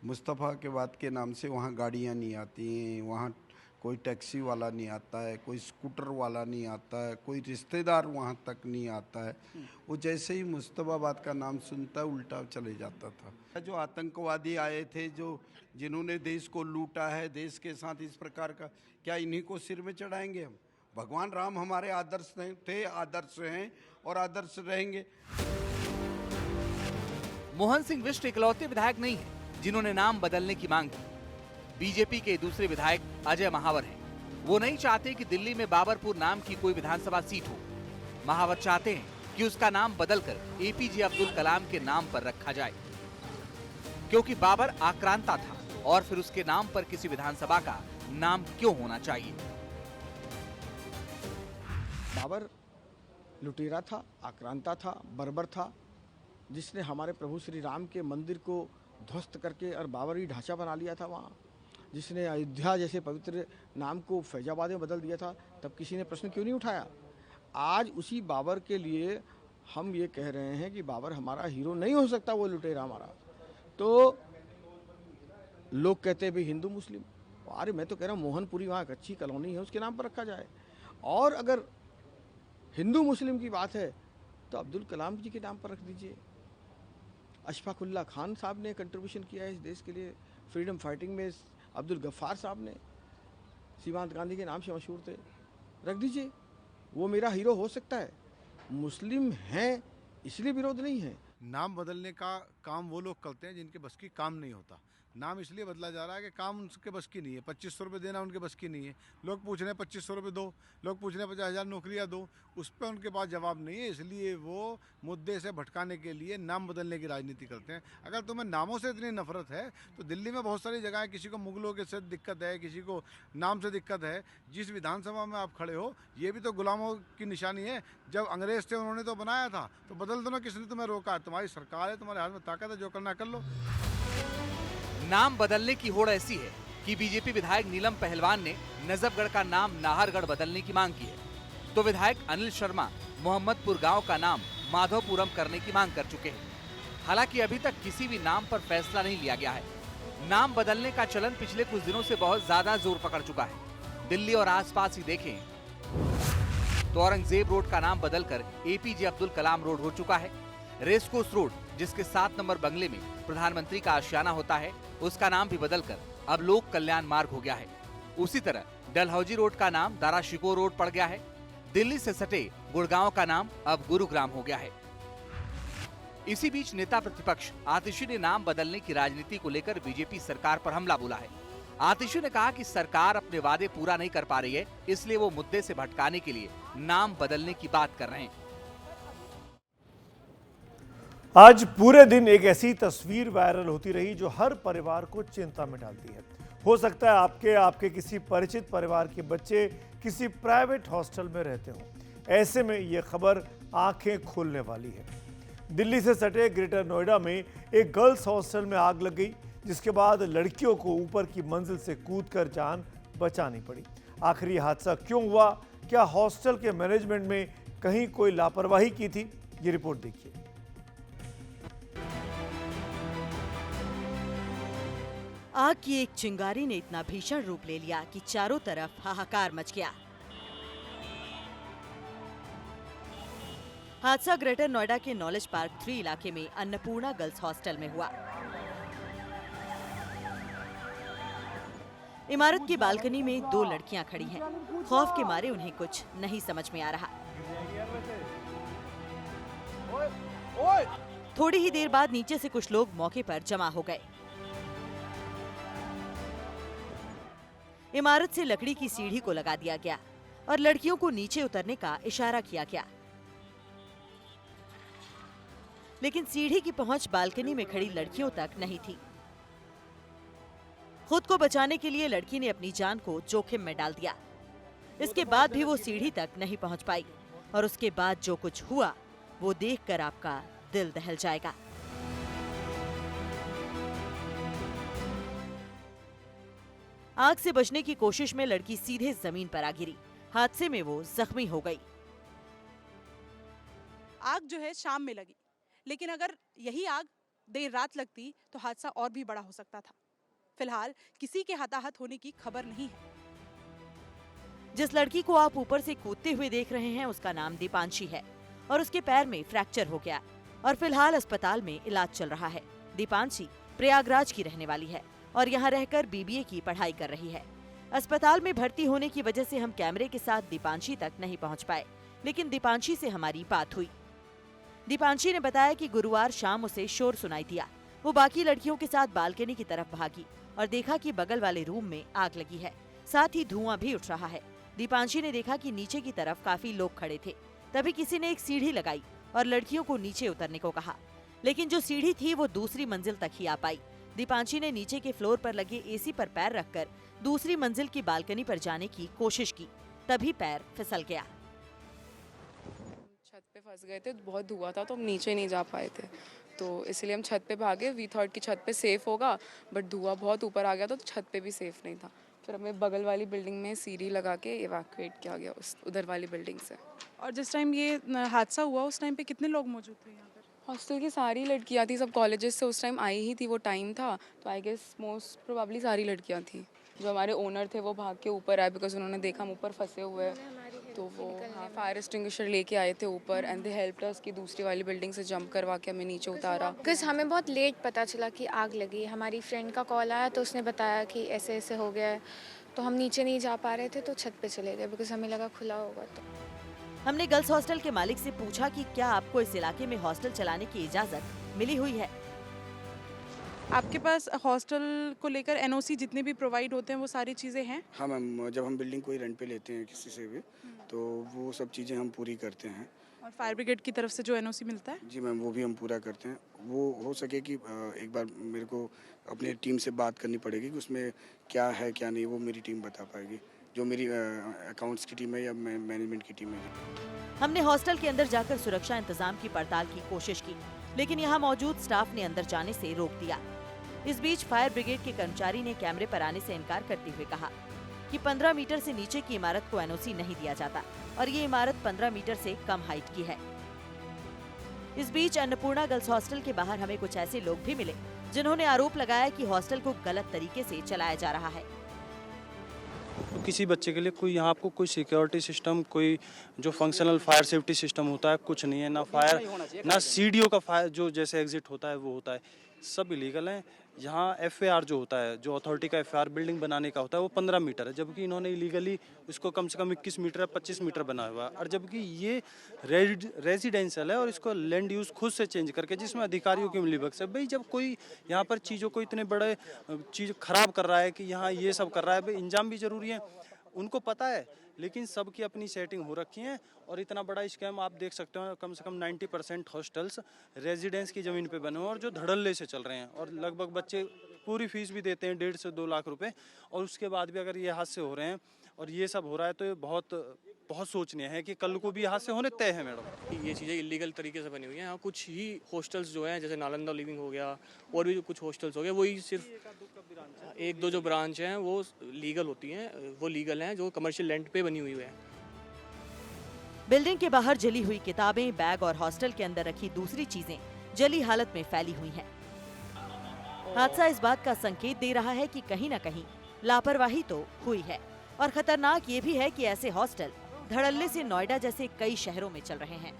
मुस्तफाबाद के नाम से वहाँ गाड़ियाँ नहीं आती हैं, वहाँ कोई टैक्सी वाला नहीं आता है, कोई स्कूटर वाला नहीं आता है, कोई रिश्तेदार वहाँ तक नहीं आता है। वो जैसे ही मुस्तफाबाद का नाम सुनता है उल्टा चले जाता था। जो आतंकवादी आए थे, जो जिन्होंने देश को लूटा है, देश के साथ इस प्रकार का, क्या इन्हीं को सिर में चढ़ाएंगे हम? भगवान राम हमारे आदर्श थे, आदर्श हैं और आदर्श रहेंगे। मोहन सिंह बिष्ट इकलौते विधायक नहीं है जिन्होंने नाम बदलने की मांग की। बीजेपी के दूसरे विधायक अजय महावर हैं। वो नहीं चाहते कि दिल्ली में बाबरपुर नाम की कोई विधानसभा सीट हो। महावर चाहते हैं कि उसका नाम बदलकर एपीजे अब्दुल कलाम के नाम पर रखा जाए, क्योंकि बाबर आक्रांता था और फिर उसके नाम पर किसी विधानसभा का नाम क्यों होना चाहिए? बाबर लुटेरा था, आक्रांता था, बर्बर था, जिसने हमारे प्रभु श्री राम के मंदिर को ध्वस्त करके और बाबरी ढांचा बना लिया था वहाँ, जिसने अयोध्या जैसे पवित्र नाम को फैजाबाद में बदल दिया था। तब किसी ने प्रश्न क्यों नहीं उठाया? आज उसी बाबर के लिए हम ये कह रहे हैं कि बाबर हमारा हीरो नहीं हो सकता, वो लुटेरा हमारा। तो लोग कहते हैं भाई हिंदू मुस्लिम, अरे मैं तो कह रहा हूँ मोहनपुरी वहाँ एक अच्छी कॉलोनी है, उसके नाम पर रखा जाए। और अगर हिंदू मुस्लिम की बात है तो अब्दुल कलाम जी के नाम पर रख दीजिए। अशफाकुल्ला खान साहब ने कंट्रीब्यूशन किया है इस देश के लिए, फ्रीडम फाइटिंग में अब्दुल गफ्फार साहब ने, सीमांत गांधी के नाम से मशहूर थे, रख दीजिए। वो मेरा हीरो हो सकता है। मुस्लिम हैं इसलिए विरोध नहीं है। नाम बदलने का काम वो लोग करते हैं जिनके बस की काम नहीं होता। नाम इसलिए बदला जा रहा है कि काम उनके बस की नहीं है। 2500 रुपये देना उनके बस की नहीं है। लोग पूछ रहे हैं 2500 रुपये दो, लोग पूछ रहे हैं 50,000 नौकरियां दो, उस पर उनके पास जवाब नहीं है। इसलिए वो मुद्दे से भटकाने के लिए नाम बदलने की राजनीति करते हैं। अगर तुम्हें नामों से इतनी नफरत है तो दिल्ली में बहुत सारी जगह है, किसी को मुगलों के से दिक्कत है, किसी को नाम से दिक्कत है। जिस विधानसभा में आप खड़े हो, ये भी तो गुलामों की निशानी है। जब अंग्रेज थे उन्होंने तो बनाया था, तो बदल दो ना, किसने तुम्हें रोका? तुम्हारी सरकार है, तुम्हारे हाथ में ताकत है, जो करना कर लो। नाम बदलने की होड़ ऐसी है कि बीजेपी विधायक नीलम पहलवान ने नजफगढ़ का नाम नाहरगढ़ बदलने की मांग की है, तो विधायक अनिल शर्मा मोहम्मदपुर गांव का नाम माधवपुरम करने की मांग कर चुके हैं। हालांकि अभी तक किसी भी नाम पर फैसला नहीं लिया गया है। नाम बदलने का चलन पिछले कुछ दिनों से बहुत ज्यादा जोर पकड़ चुका है। दिल्ली और आसपास ही देखें तो औरंगजेब रोड का नाम बदलकर एपीजे अब्दुल कलाम रोड हो चुका है। रेसकोर्स रोड, जिसके 7 नंबर बंगले में प्रधानमंत्री का आशियाना होता है, उसका नाम भी बदलकर अब लोक कल्याण मार्ग हो गया है। उसी तरह डलहौजी रोड का नाम दारा शिकोह रोड पड़ गया है। दिल्ली से सटे गुड़गांव का नाम अब गुरुग्राम हो गया है। इसी बीच नेता प्रतिपक्ष आतिशी ने नाम बदलने की राजनीति को लेकर बीजेपी सरकार पर हमला बोला है। आतिशी ने कहा कि सरकार अपने वादे पूरा नहीं कर पा रही है, इसलिए वो मुद्दे से भटकाने के लिए नाम बदलने की बात कर रहे हैं। आज पूरे दिन एक ऐसी तस्वीर वायरल होती रही जो हर परिवार को चिंता में डालती है। हो सकता है आपके किसी परिचित परिवार के बच्चे किसी प्राइवेट हॉस्टल में रहते हों। ऐसे में यह खबर आंखें खोलने वाली है। दिल्ली से सटे ग्रेटर नोएडा में एक गर्ल्स हॉस्टल में आग लग गई, जिसके बाद लड़कियों को ऊपर की मंजिल से कूदकर जान बचानी पड़ी। आखिर ये हादसा क्यों हुआ? क्या हॉस्टल के मैनेजमेंट में कहीं कोई लापरवाही की थी? ये रिपोर्ट देखिए। आग की एक चिंगारी ने इतना भीषण रूप ले लिया कि चारों तरफ हाहाकार मच गया। हादसा ग्रेटर नोएडा के नॉलेज पार्क 3 इलाके में अन्नपूर्णा गर्ल्स हॉस्टल में हुआ। इमारत की बालकनी में 2 लड़कियां खड़ी हैं। खौफ के मारे उन्हें कुछ नहीं समझ में आ रहा। थोड़ी ही देर बाद नीचे से कुछ लोग मौके पर जमा हो गए। इमारत से लकड़ी की सीढ़ी को लगा दिया गया और लड़कियों को नीचे उतरने का इशारा किया गया। लेकिन सीढ़ी की पहुंच बालकनी में खड़ी लड़कियों तक नहीं थी। खुद को बचाने के लिए लड़की ने अपनी जान को जोखिम में डाल दिया। इसके बाद भी वो सीढ़ी तक नहीं पहुंच पाई और उसके बाद जो कुछ हुआ वो देखकर आपका दिल दहल जाएगा। आग से बचने की कोशिश में लड़की सीधे जमीन पर आ गिरी। हादसे में वो जख्मी हो गई। आग जो है शाम में लगी, लेकिन अगर यही आग देर रात लगती तो हादसा और भी बड़ा हो सकता था। फिलहाल किसी के हताहत होने की खबर नहीं है। जिस लड़की को आप ऊपर से कूदते हुए देख रहे हैं उसका नाम दीपांशी है और उसके पैर में फ्रैक्चर हो गया और फिलहाल अस्पताल में इलाज चल रहा है। दीपांशी प्रयागराज की रहने वाली है और यहाँ रहकर बीबीए की पढ़ाई कर रही है। अस्पताल में भर्ती होने की वजह से हम कैमरे के साथ दीपांशी तक नहीं पहुँच पाए, लेकिन दीपांशी से हमारी बात हुई। दीपांशी ने बताया कि गुरुवार शाम उसे शोर सुनाई दिया। वो बाकी लड़कियों के साथ बालकनी की तरफ भागी और देखा कि बगल वाले रूम में आग लगी है, साथ ही धुआं भी उठ रहा है। दीपांशी ने देखा कि नीचे की तरफ काफी लोग खड़े थे। तभी किसी ने एक सीढ़ी लगाई और लड़कियों को नीचे उतरने को कहा, लेकिन जो सीढ़ी थी वो दूसरी मंजिल तक ही आ पाई। दीपांशी ने नीचे के फ्लोर पर लगे एसी पर पैर रखकर दूसरी मंजिल की बालकनी पर जाने की कोशिश की, तभी पैर फिसल गया। छत पे फंस गए थे, बहुत धुआं था तो हम नीचे नहीं जा पाए थे, तो इसलिए हम छत पे भागे। वी थॉट कि छत पे सेफ होगा, बट धुआं बहुत ऊपर आ गया तो छत पे भी सेफ नहीं था। फिर हमें बगल वाली बिल्डिंग में सीढ़ी लगा के इवैक्यूएट किया गया उधर वाली बिल्डिंग से। और जिस टाइम ये हादसा हुआ उस टाइम पे कितने लोग मौजूद थे यहाँ पर? हॉस्टल की सारी लड़कियाँ थी, सब कॉलेजेस से उस टाइम आई ही थी, वो टाइम था, तो आई गेस मोस्ट प्रोबेबली सारी लड़कियाँ थी। जो हमारे ओनर थे वो भाग के ऊपर आए बिकॉज उन्होंने देखा हम ऊपर फंसे हुए हैं, तो वो फायर एक्सटिंग्विशर लेके आए थे ऊपर एंड दे हेल्प्ड अस कि दूसरी वाली बिल्डिंग से जंप करवा के हमें नीचे उतारा। बिकॉज हमें बहुत लेट पता चला कि आग लगी। हमारी फ्रेंड का कॉल आया तो उसने बताया कि ऐसे ऐसे हो गया है, तो हम नीचे नहीं जा पा रहे थे तो छत पे चले गए बिकॉज हमें लगा खुला होगा। तो हमने गर्ल्स हॉस्टल के मालिक से पूछा कि क्या आपको इस इलाके में हॉस्टल चलाने की इजाजत मिली हुई है। आपके पास हॉस्टल को लेकर एनओसी जितने भी प्रोवाइड होते हैं वो सारी चीज़ें हैं? हाँ मैम, जब हम बिल्डिंग कोई रेंट पे लेते हैं किसी से भी तो वो सब चीज़ें हम पूरी करते हैं। और फायर ब्रिगेड की तरफ से जो एनओसी मिलता है? जी मैम, वो भी हम पूरा करते हैं। वो हो सके कि एक बार मेरे को अपनी टीम से बात करनी पड़ेगी कि उसमें क्या है क्या नहीं, वो मेरी टीम बता पाएगी, जो मेरी अकाउंट्स की टीम है या मैनेजमेंट की टीम है। हमने हॉस्टल के अंदर जाकर सुरक्षा इंतजाम की पड़ताल की कोशिश की, लेकिन यहाँ मौजूद स्टाफ ने अंदर जाने से रोक दिया। इस बीच फायर ब्रिगेड के कर्मचारी ने कैमरे पर आने से इनकार करते हुए कहा कि 15 मीटर से नीचे की इमारत को एनओसी नहीं दिया जाता और ये इमारत 15 मीटर से कम हाइट की है। इस बीच अन्नपूर्णा गर्ल्स हॉस्टल के बाहर हमें कुछ ऐसे लोग भी मिले जिन्होंने आरोप लगाया कि हॉस्टल को गलत तरीके से चलाया जा रहा है। तो किसी बच्चे के लिए कोई यहाँ आपको कोई सिक्योरिटी सिस्टम, कोई जो फंक्शनल फायर सेफ्टी सिस्टम होता है कुछ नहीं है, ना फायर ना सीडीओ का फायर जो जैसे एग्जिट होता है वो होता है, सब इलीगल है। यहाँ एफएआर जो होता है, जो अथॉरिटी का एफएआर बिल्डिंग बनाने का होता है वो 15 मीटर है, जबकि इन्होंने इलीगली उसको कम से कम 21 मीटर या 25 मीटर बनाया हुआ है। और जबकि ये रेजिडेंशियल है और इसको लैंड यूज़ खुद से चेंज करके, जिसमें अधिकारियों की मिलीभगत है। भाई जब कोई यहाँ पर चीज़ों को इतने बड़े चीज़ खराब कर रहा है कि यहाँ ये सब कर रहा है, भाई इंजाम भी जरूरी है, उनको पता है, लेकिन सबकी अपनी सेटिंग हो रखी है। और इतना बड़ा स्कैम आप देख सकते हो, कम से कम 90% हॉस्टल्स रेजिडेंस की ज़मीन पे बने हुए और जो धड़ल्ले से चल रहे हैं और लगभग बच्चे पूरी फीस भी देते हैं 1.5 से 2 लाख रुपए, और उसके बाद भी अगर ये हादसे हो रहे हैं और ये सब हो रहा है तो ये बहुत सोचनीय है कि कल को भी हादसे होने तय है। मैडम, ये चीज़ें इलीगल तरीके से बनी हुई हैं। यहाँ कुछ ही हॉस्टल्स जो हैं, जैसे नालंदा लिविंग हो गया और भी कुछ हॉस्टल्स हो गए, वही सिर्फ 1-2 जो ब्रांच हैं वो लीगल होती हैं, वो लीगल हैं, जो कमर्शियल लैंड पे बनी हुई है। बिल्डिंग के बाहर जली हुई किताबें, बैग और हॉस्टल के अंदर रखी दूसरी चीजें जली हालत में फैली हुई हैं। हादसा इस बात का संकेत दे रहा है कि कहीं न कहीं लापरवाही तो हुई है और खतरनाक ये भी है कि ऐसे हॉस्टल धड़ल्ले से नोएडा जैसे कई शहरों में चल रहे हैं।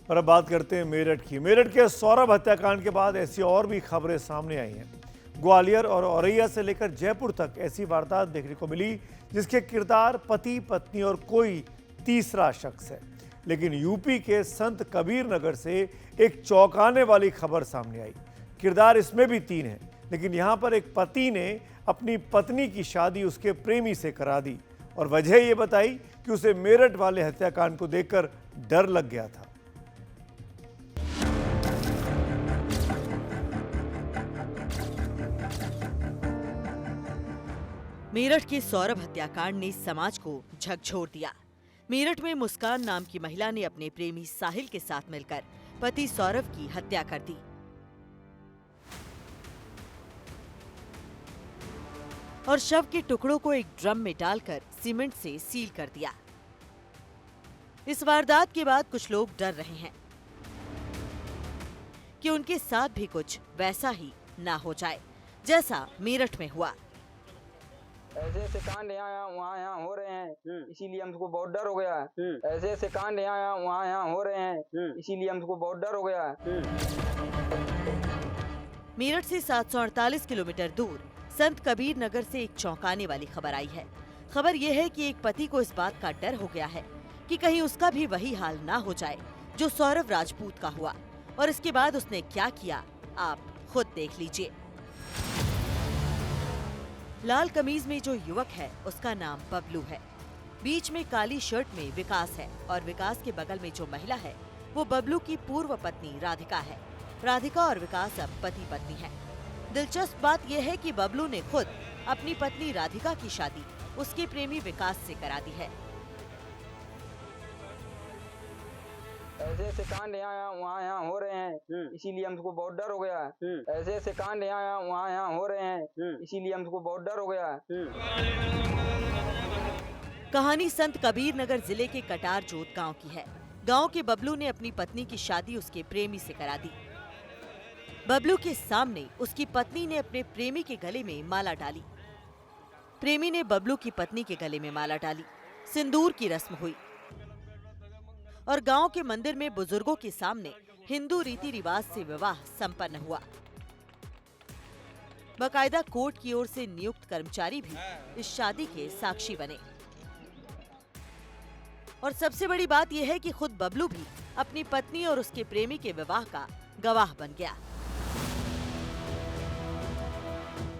और अब बात करते हैं मेरठ की। मेरठ के सौरभ हत्याकांड के बाद ऐसी और भी खबरें सामने आई हैं। ग्वालियर और औरैया से लेकर जयपुर तक ऐसी वारदात देखने को मिली जिसके किरदार पति, पत्नी और कोई तीसरा शख्स है। लेकिन यूपी के संत कबीर नगर से एक चौंकाने वाली खबर सामने आई। किरदार इसमें भी 3 हैं, लेकिन यहाँ पर एक पति ने अपनी पत्नी की शादी उसके प्रेमी से करा दी और वजह ये बताई कि उसे मेरठ वाले हत्याकांड को देखकर डर लग गया था। मेरठ के सौरभ हत्याकांड ने समाज को झकझोर दिया। मेरठ में मुस्कान नाम की महिला ने अपने प्रेमी साहिल के साथ मिलकर पति सौरभ की हत्या कर दी। और शव के टुकड़ों को एक ड्रम में डालकर सीमेंट से सील कर दिया। इस वारदात के बाद कुछ लोग डर रहे हैं कि उनके साथ भी कुछ वैसा ही ना हो जाए जैसा मेरठ में हुआ। ऐसे ऐसे कांड यहाँ हो रहे हैं, इसीलिए हमको बहुत डर हो गया। ऐसे ऐसे कांड यहाँ हो रहे हैं, इसीलिए हमको बहुत डर हो गया। मेरठ से 748 किलोमीटर दूर संत कबीर नगर से एक चौंकाने वाली खबर आई है। खबर यह है कि एक पति को इस बात का डर हो गया है कि कहीं उसका भी वही हाल ना हो जाए जो सौरभ राजपूत का हुआ। और इसके बाद उसने क्या किया, आप खुद देख लीजिए। लाल कमीज में जो युवक है उसका नाम बबलू है। बीच में काली शर्ट में विकास है और विकास के बगल में जो महिला है वो बबलू की पूर्व पत्नी राधिका है। राधिका और विकास अब पति पत्नी है। दिलचस्प बात यह है कि बबलू ने खुद अपनी पत्नी राधिका की शादी उसके प्रेमी विकास से करा दी है। ऐसे ऐसे कांड यहाँ हो रहे हैं, इसीलिए हमको बहुत डर हो गया। ऐसे ऐसे कांड यहाँ हो रहे हैं, इसीलिए हमको बहुत डर हो गया। कहानी संत कबीर नगर जिले के कटार जोत गांव की है। गांव के बबलू ने अपनी पत्नी की शादी उसके प्रेमी से करा दी। बबलू के सामने उसकी पत्नी ने अपने प्रेमी के गले में माला डाली। प्रेमी ने बबलू की पत्नी के गले में माला डाली। सिंदूर की रस्म हुई और गांव के मंदिर में बुजुर्गों के सामने हिंदू रीति रिवाज से विवाह संपन्न हुआ। बाकायदा कोर्ट की ओर से नियुक्त कर्मचारी भी इस शादी के साक्षी बने। और सबसे बड़ी बात यह है कि खुद बबलू भी अपनी पत्नी और उसके प्रेमी के विवाह का गवाह बन गया।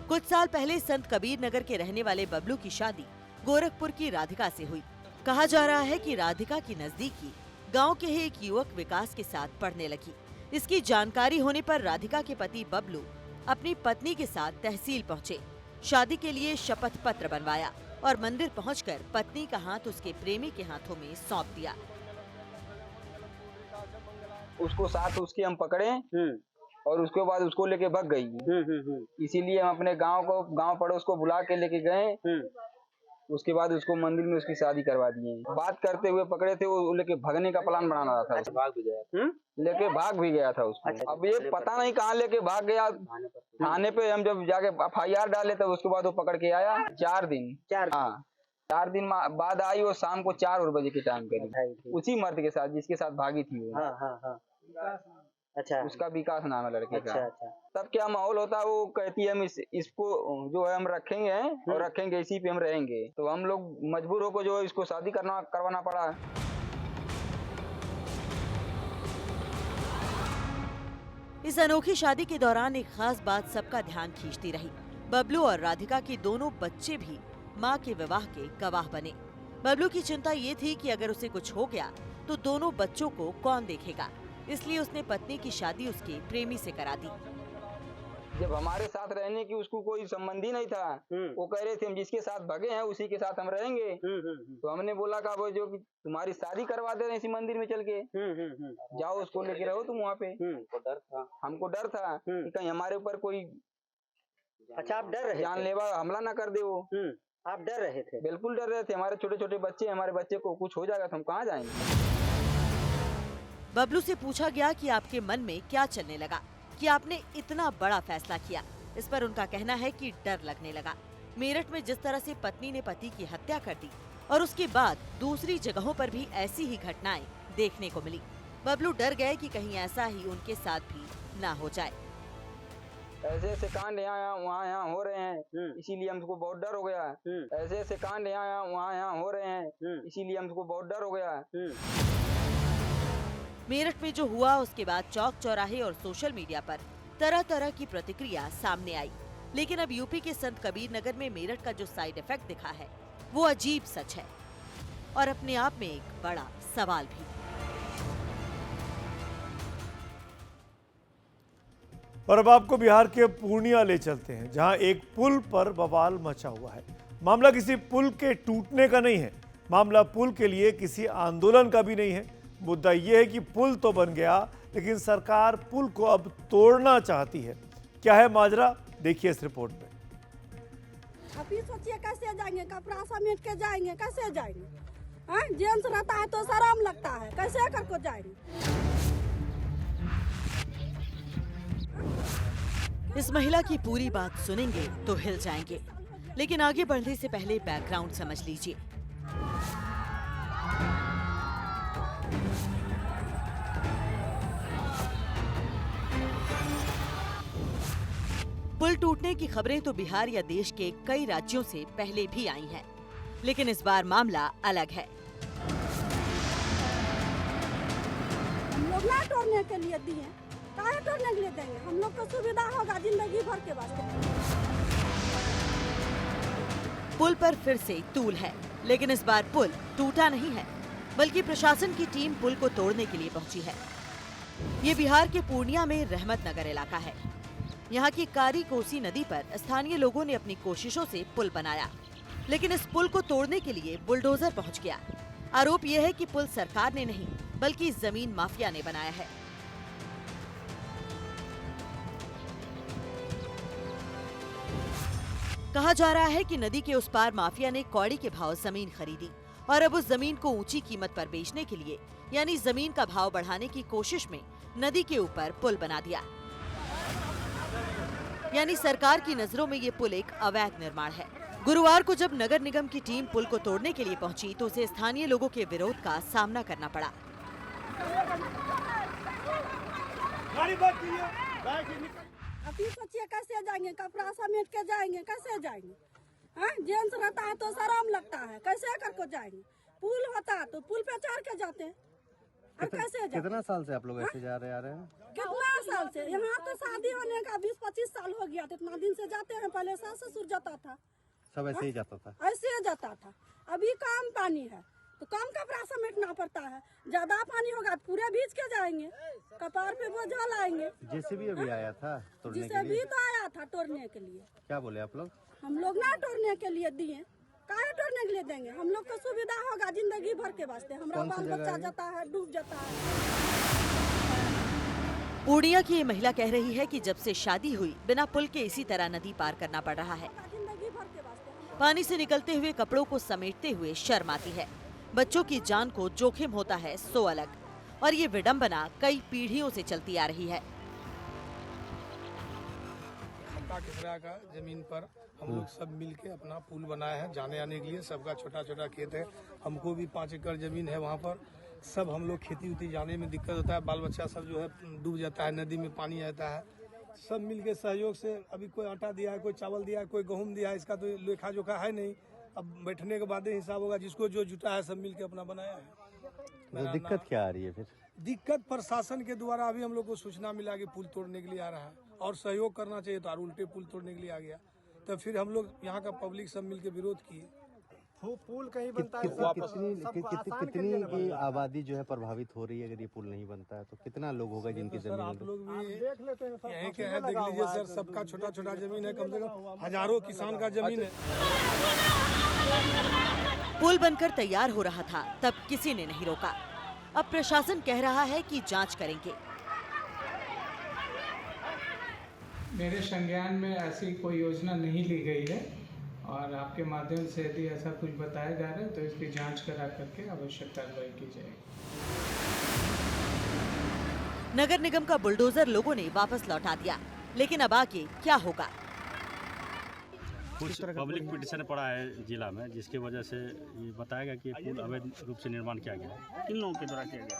कुछ साल पहले संत कबीर नगर के रहने वाले बबलू की शादी गोरखपुर की राधिका से हुई। कहा जा रहा है कि राधिका की नजदीकी गांव के ही एक युवक विकास के साथ पढ़ने लगी। इसकी जानकारी होने पर राधिका के पति बबलू अपनी पत्नी के साथ तहसील पहुंचे। शादी के लिए शपथ पत्र बनवाया और मंदिर पहुंचकर पत्नी का हाथ उसके प्रेमी के हाथों में सौंप दिया। उसको साथ उसके हम पकड़े और उसके बाद उसको लेके भाग गई। इसीलिए हम अपने गांव पड़ोस को बुला के लेके गए। उसके बाद उसको मंदिर में उसकी शादी करवा दिए। बात करते हुए पकड़े थे, वो लेके भागने का प्लान बना रहा था। भाग भी गया, लेके भाग भी गया था उसको। अब ये पता नहीं कहाँ लेके भाग गया। थाने पे हम जब जाके FIR डाले तब उसके बाद वो पकड़ के आया। 4 दिन 4 दिन बाद आई। वो शाम को 4 बजे के टाइम करीब उसी मर्द के साथ जिसके साथ भागी थी वो। अच्छा, उसका विकास नाम है लड़के का। तब क्या माहौल होता है, वो कहती है हम इसको जो है हम रखेंगे और रखेंगे, इसी पे हम रहेंगे। तो हम लोग मजबूर होकर जो है इसको शादी करवाना पड़ा। इस अनोखी शादी के दौरान एक खास बात सबका ध्यान खींचती रही। बबलू और राधिका के दोनों बच्चे भी मां के विवाह के गवाह बने। बबलू की चिंता ये थी कि अगर उसे कुछ हो गया तो दोनों बच्चों को कौन देखेगा, इसलिए उसने पत्नी की शादी उसके प्रेमी से करा दी। जब हमारे साथ रहने की उसको कोई संबंधी नहीं था, वो कह रहे थे हम जिसके साथ भागे हैं उसी के साथ हम रहेंगे। तो हमने बोला कि वो जो तुम्हारी शादी करवा दे रहे हैं इसी मंदिर में चल के, जाओ उसको लेके रहो तुम वहाँ पे। हमको डर था कि कहीं हमारे ऊपर कोई आप डर रहे जानलेवा हमला ना कर दे। वो आप डर रहे थे? बिल्कुल डर रहे थे। हमारे छोटे छोटे बच्चे, हमारे बच्चे को कुछ हो जाएगा तो हम कहाँ जाएंगे। बबलू से पूछा गया कि आपके मन में क्या चलने लगा कि आपने इतना बड़ा फैसला किया। इस पर उनका कहना है कि डर लगने लगा। मेरठ में जिस तरह से पत्नी ने पति की हत्या कर दी और उसके बाद दूसरी जगहों पर भी ऐसी ही घटनाएं देखने को मिली। बबलू डर गए कि कहीं ऐसा ही उनके साथ भी ना हो जाए। ऐसे ऐसे कांड यहाँ हो रहे हैं, इसीलिए हमको बहुत डर हो गया। ऐसे ऐसे कांड यहाँ हो रहे हैं, इसीलिए हमको बहुत डर हो गया। मेरठ में जो हुआ उसके बाद चौक चौराहे और सोशल मीडिया पर तरह तरह की प्रतिक्रिया सामने आई। लेकिन अब यूपी के संत कबीर नगर में मेरठ का जो साइड इफेक्ट दिखा है वो अजीब सच है और अपने आप में एक बड़ा सवाल भी। और अब आपको बिहार के पूर्णिया ले चलते हैं, जहां एक पुल पर बवाल मचा हुआ है। मामला किसी पुल के टूटने का नहीं है, मामला पुल के लिए किसी आंदोलन का भी नहीं है। मुद्दा यह है कि पुल तो बन गया, लेकिन सरकार पुल को अब तोड़ना चाहती है। क्या है माजरा, देखिए इस रिपोर्ट में। अभी सोचिए कैसे जाएंगे, कपड़ा समेट के जाएंगे, कैसे जाएंगे? जेंट्स रहता है तो शर्म लगता है, कैसे करके जाएंगे? इस महिला की पूरी बात सुनेंगे तो हिल जाएंगे, लेकिन आगे बढ़ने से पहले बैकग्राउंड समझ लीजिए। पुल टूटने की खबरें तो बिहार या देश के कई राज्यों से पहले भी आई हैं, लेकिन इस बार मामला अलग है। हम लोग ना तोड़ने के लिए दिए, काहे तोड़ने के लिए देंगे? हम लोग को सुविधा होगा जिंदगी भर के वास्ते। पुल पर फिर से तूल है, लेकिन इस बार पुल टूटा नहीं है, बल्कि प्रशासन की टीम पुल को तोड़ने के लिए पहुंची है। ये बिहार के पूर्णिया में रहमत नगर इलाका है। यहाँ की कारी कोसी नदी पर स्थानीय लोगों ने अपनी कोशिशों से पुल बनाया, लेकिन इस पुल को तोड़ने के लिए बुलडोजर पहुंच गया। आरोप यह है कि पुल सरकार ने नहीं, बल्कि जमीन माफिया ने बनाया है। कहा जा रहा है कि नदी के उस पार माफिया ने कौड़ी के भाव जमीन खरीदी और अब उस जमीन को ऊंची कीमत पर बेचने के लिए, यानी जमीन का भाव बढ़ाने की कोशिश में नदी के ऊपर पुल बना दिया। यानी सरकार की नजरों में ये पुल एक अवैध निर्माण है। गुरुवार को जब नगर निगम की टीम पुल को तोड़ने के लिए पहुंची तो उसे स्थानीय लोगों के विरोध का सामना करना पड़ा। अभी सोचिए कैसे जाएंगे, कपड़ा समेट के जाएंगे, कैसे जाएंगे? जेंट्स रहता है तो शर्म लगता है, कैसे करके जाएंगे? पुल होता है तो पुल पे चढ़ के जाते हैं, और कैसे जाएंगे? कितना साल से आप लोग ऐसे जा रहे हैं? कितना साल से? यहाँ तो शादी होने का 20-25 साल हो गया, इतना दिन से जाते हैं। पहले सास ससुर जाता था, सब ऐसे ही जाता था, ऐसे ही जाता था। अभी कम पानी है तो कम कपड़ा समेटना पड़ता है, ज्यादा पानी होगा तो पूरे भीज के जाएंगे, कपार पे बोझा लाएंगे। जेसीबी अभी आया था तोड़ने के लिए? जेसीबी तो आया था तोड़ने के लिए। क्या बोले आप लोग? हम लोग ना तोड़ने के लिए दिए, काहे तोड़ने के लिए देंगे? हम लोग को सुविधा होगा जिंदगी भर के वास्ते। हमारा बाल बच्चा जाता है, डूब जाता है। पूर्णिया की ये महिला कह रही है कि जब से शादी हुई, बिना पुल के इसी तरह नदी पार करना पड़ रहा है। पानी से निकलते हुए कपड़ों को समेटते हुए शर्म आती है। बच्चों की जान को जोखिम होता है सो अलग, और ये विडंबना कई पीढ़ियों से चलती आ रही है। किसरा का जमीन पर हम लोग सब मिलके अपना पुल बनाया है, जाने आने के लिए। सबका छोटा छोटा खेत है, हमको भी 5 एकड़ जमीन है। वहाँ पर सब हम लोग खेती उती जाने में दिक्कत होता है, बाल बच्चा सब जो है डूब जाता है, नदी में पानी आता है। सब मिलके सहयोग से अभी कोई आटा दिया है, कोई चावल दिया है, कोई गेहूँ दिया है, इसका तो लेखा जोखा है नहीं। अब बैठने के बाद ही हिसाब होगा, जिसको जो जुटा है सब मिलके अपना बनाया है। तो दिक्कत क्या आ रही है फिर? दिक्कत प्रशासन के द्वारा अभी हम लोग को सूचना मिला कि पुल तोड़ने के लिए आ रहा है, और सहयोग करना चाहिए था, और उल्टे पुल तोड़ने के लिए आ गया। तो फिर हम लोग यहाँ का पब्लिक सब मिलके विरोध किए। पुल कहीं बनता है, कितनी की आबादी जो है प्रभावित हो रही है अगर ये पुल नहीं बनता है? तो कितना लोग होगा जिनकी जमीन? आप लोग भी यहीं के हैं, देख लीजिए सर, सबका छोटा छोटा जमीन है, कम से कम हजारों किसान का जमीन है। पुल बनकर तैयार हो रहा था तब किसी ने नहीं रोका। अब प्रशासन कह रहा है कि जांच करेंगे। मेरे संज्ञान में ऐसी कोई योजना नहीं ली गई है, और आपके माध्यम से यदि ऐसा कुछ बताया जा रहा है तो इसकी जांच करा करके आवश्यक कार्रवाई की जाएगी। नगर निगम का बुलडोजर लोगों ने वापस लौटा दिया, लेकिन अब आगे क्या होगा? कुछ पब्लिक पिटिशन पड़ा है जिला में, जिसकी वजह से ये बताया गया कि पुल अवैध रूप से निर्माण किया गया है। किन लोगों के द्वारा किया गया?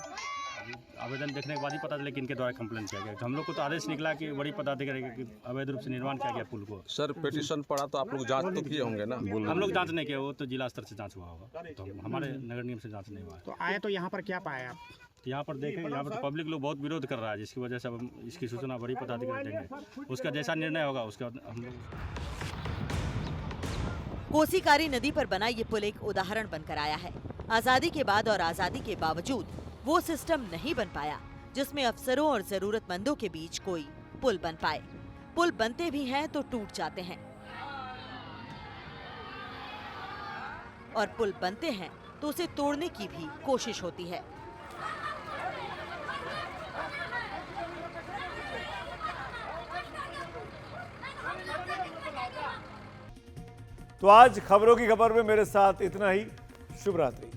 आवेदन देखने के बाद ही पता चला कि इनके द्वारा कंप्लेन किया गया। हम लोग को तो आदेश निकला कि बड़ी पदाधिकारी कि अवैध रूप से निर्माण किया गया पुल को। सर पिटीशन पड़ा तो आप लोग जांच तो किए होंगे ना? हम लोग जांच नहीं किया, वो तो जिला स्तर से जांच हुआ होगा, तो हमारे नगर निगम से जांच नहीं हुआ। तो आए तो यहाँ पर क्या पाया आप? यहाँ पर देखें, यहाँ पर पब्लिक लोग बहुत विरोध कर रहा है, जिसकी वजह से अब इसकी सूचना बड़ी पदाधिकारी देंगे। उसका जैसा निर्णय होगा उसके बाद हम लोग कोसीकारी नदी पर बना ये पुल एक उदाहरण बनकर आया है। आजादी के बाद और आजादी के बावजूद वो सिस्टम नहीं बन पाया जिसमें अफसरों और जरूरतमंदों के बीच कोई पुल बन पाए। पुल बनते भी हैं तो टूट जाते हैं, और पुल बनते हैं तो उसे तोड़ने की भी कोशिश होती है। तो आज खबरों की खबर में मेरे साथ इतना ही। शुभ रात्रि।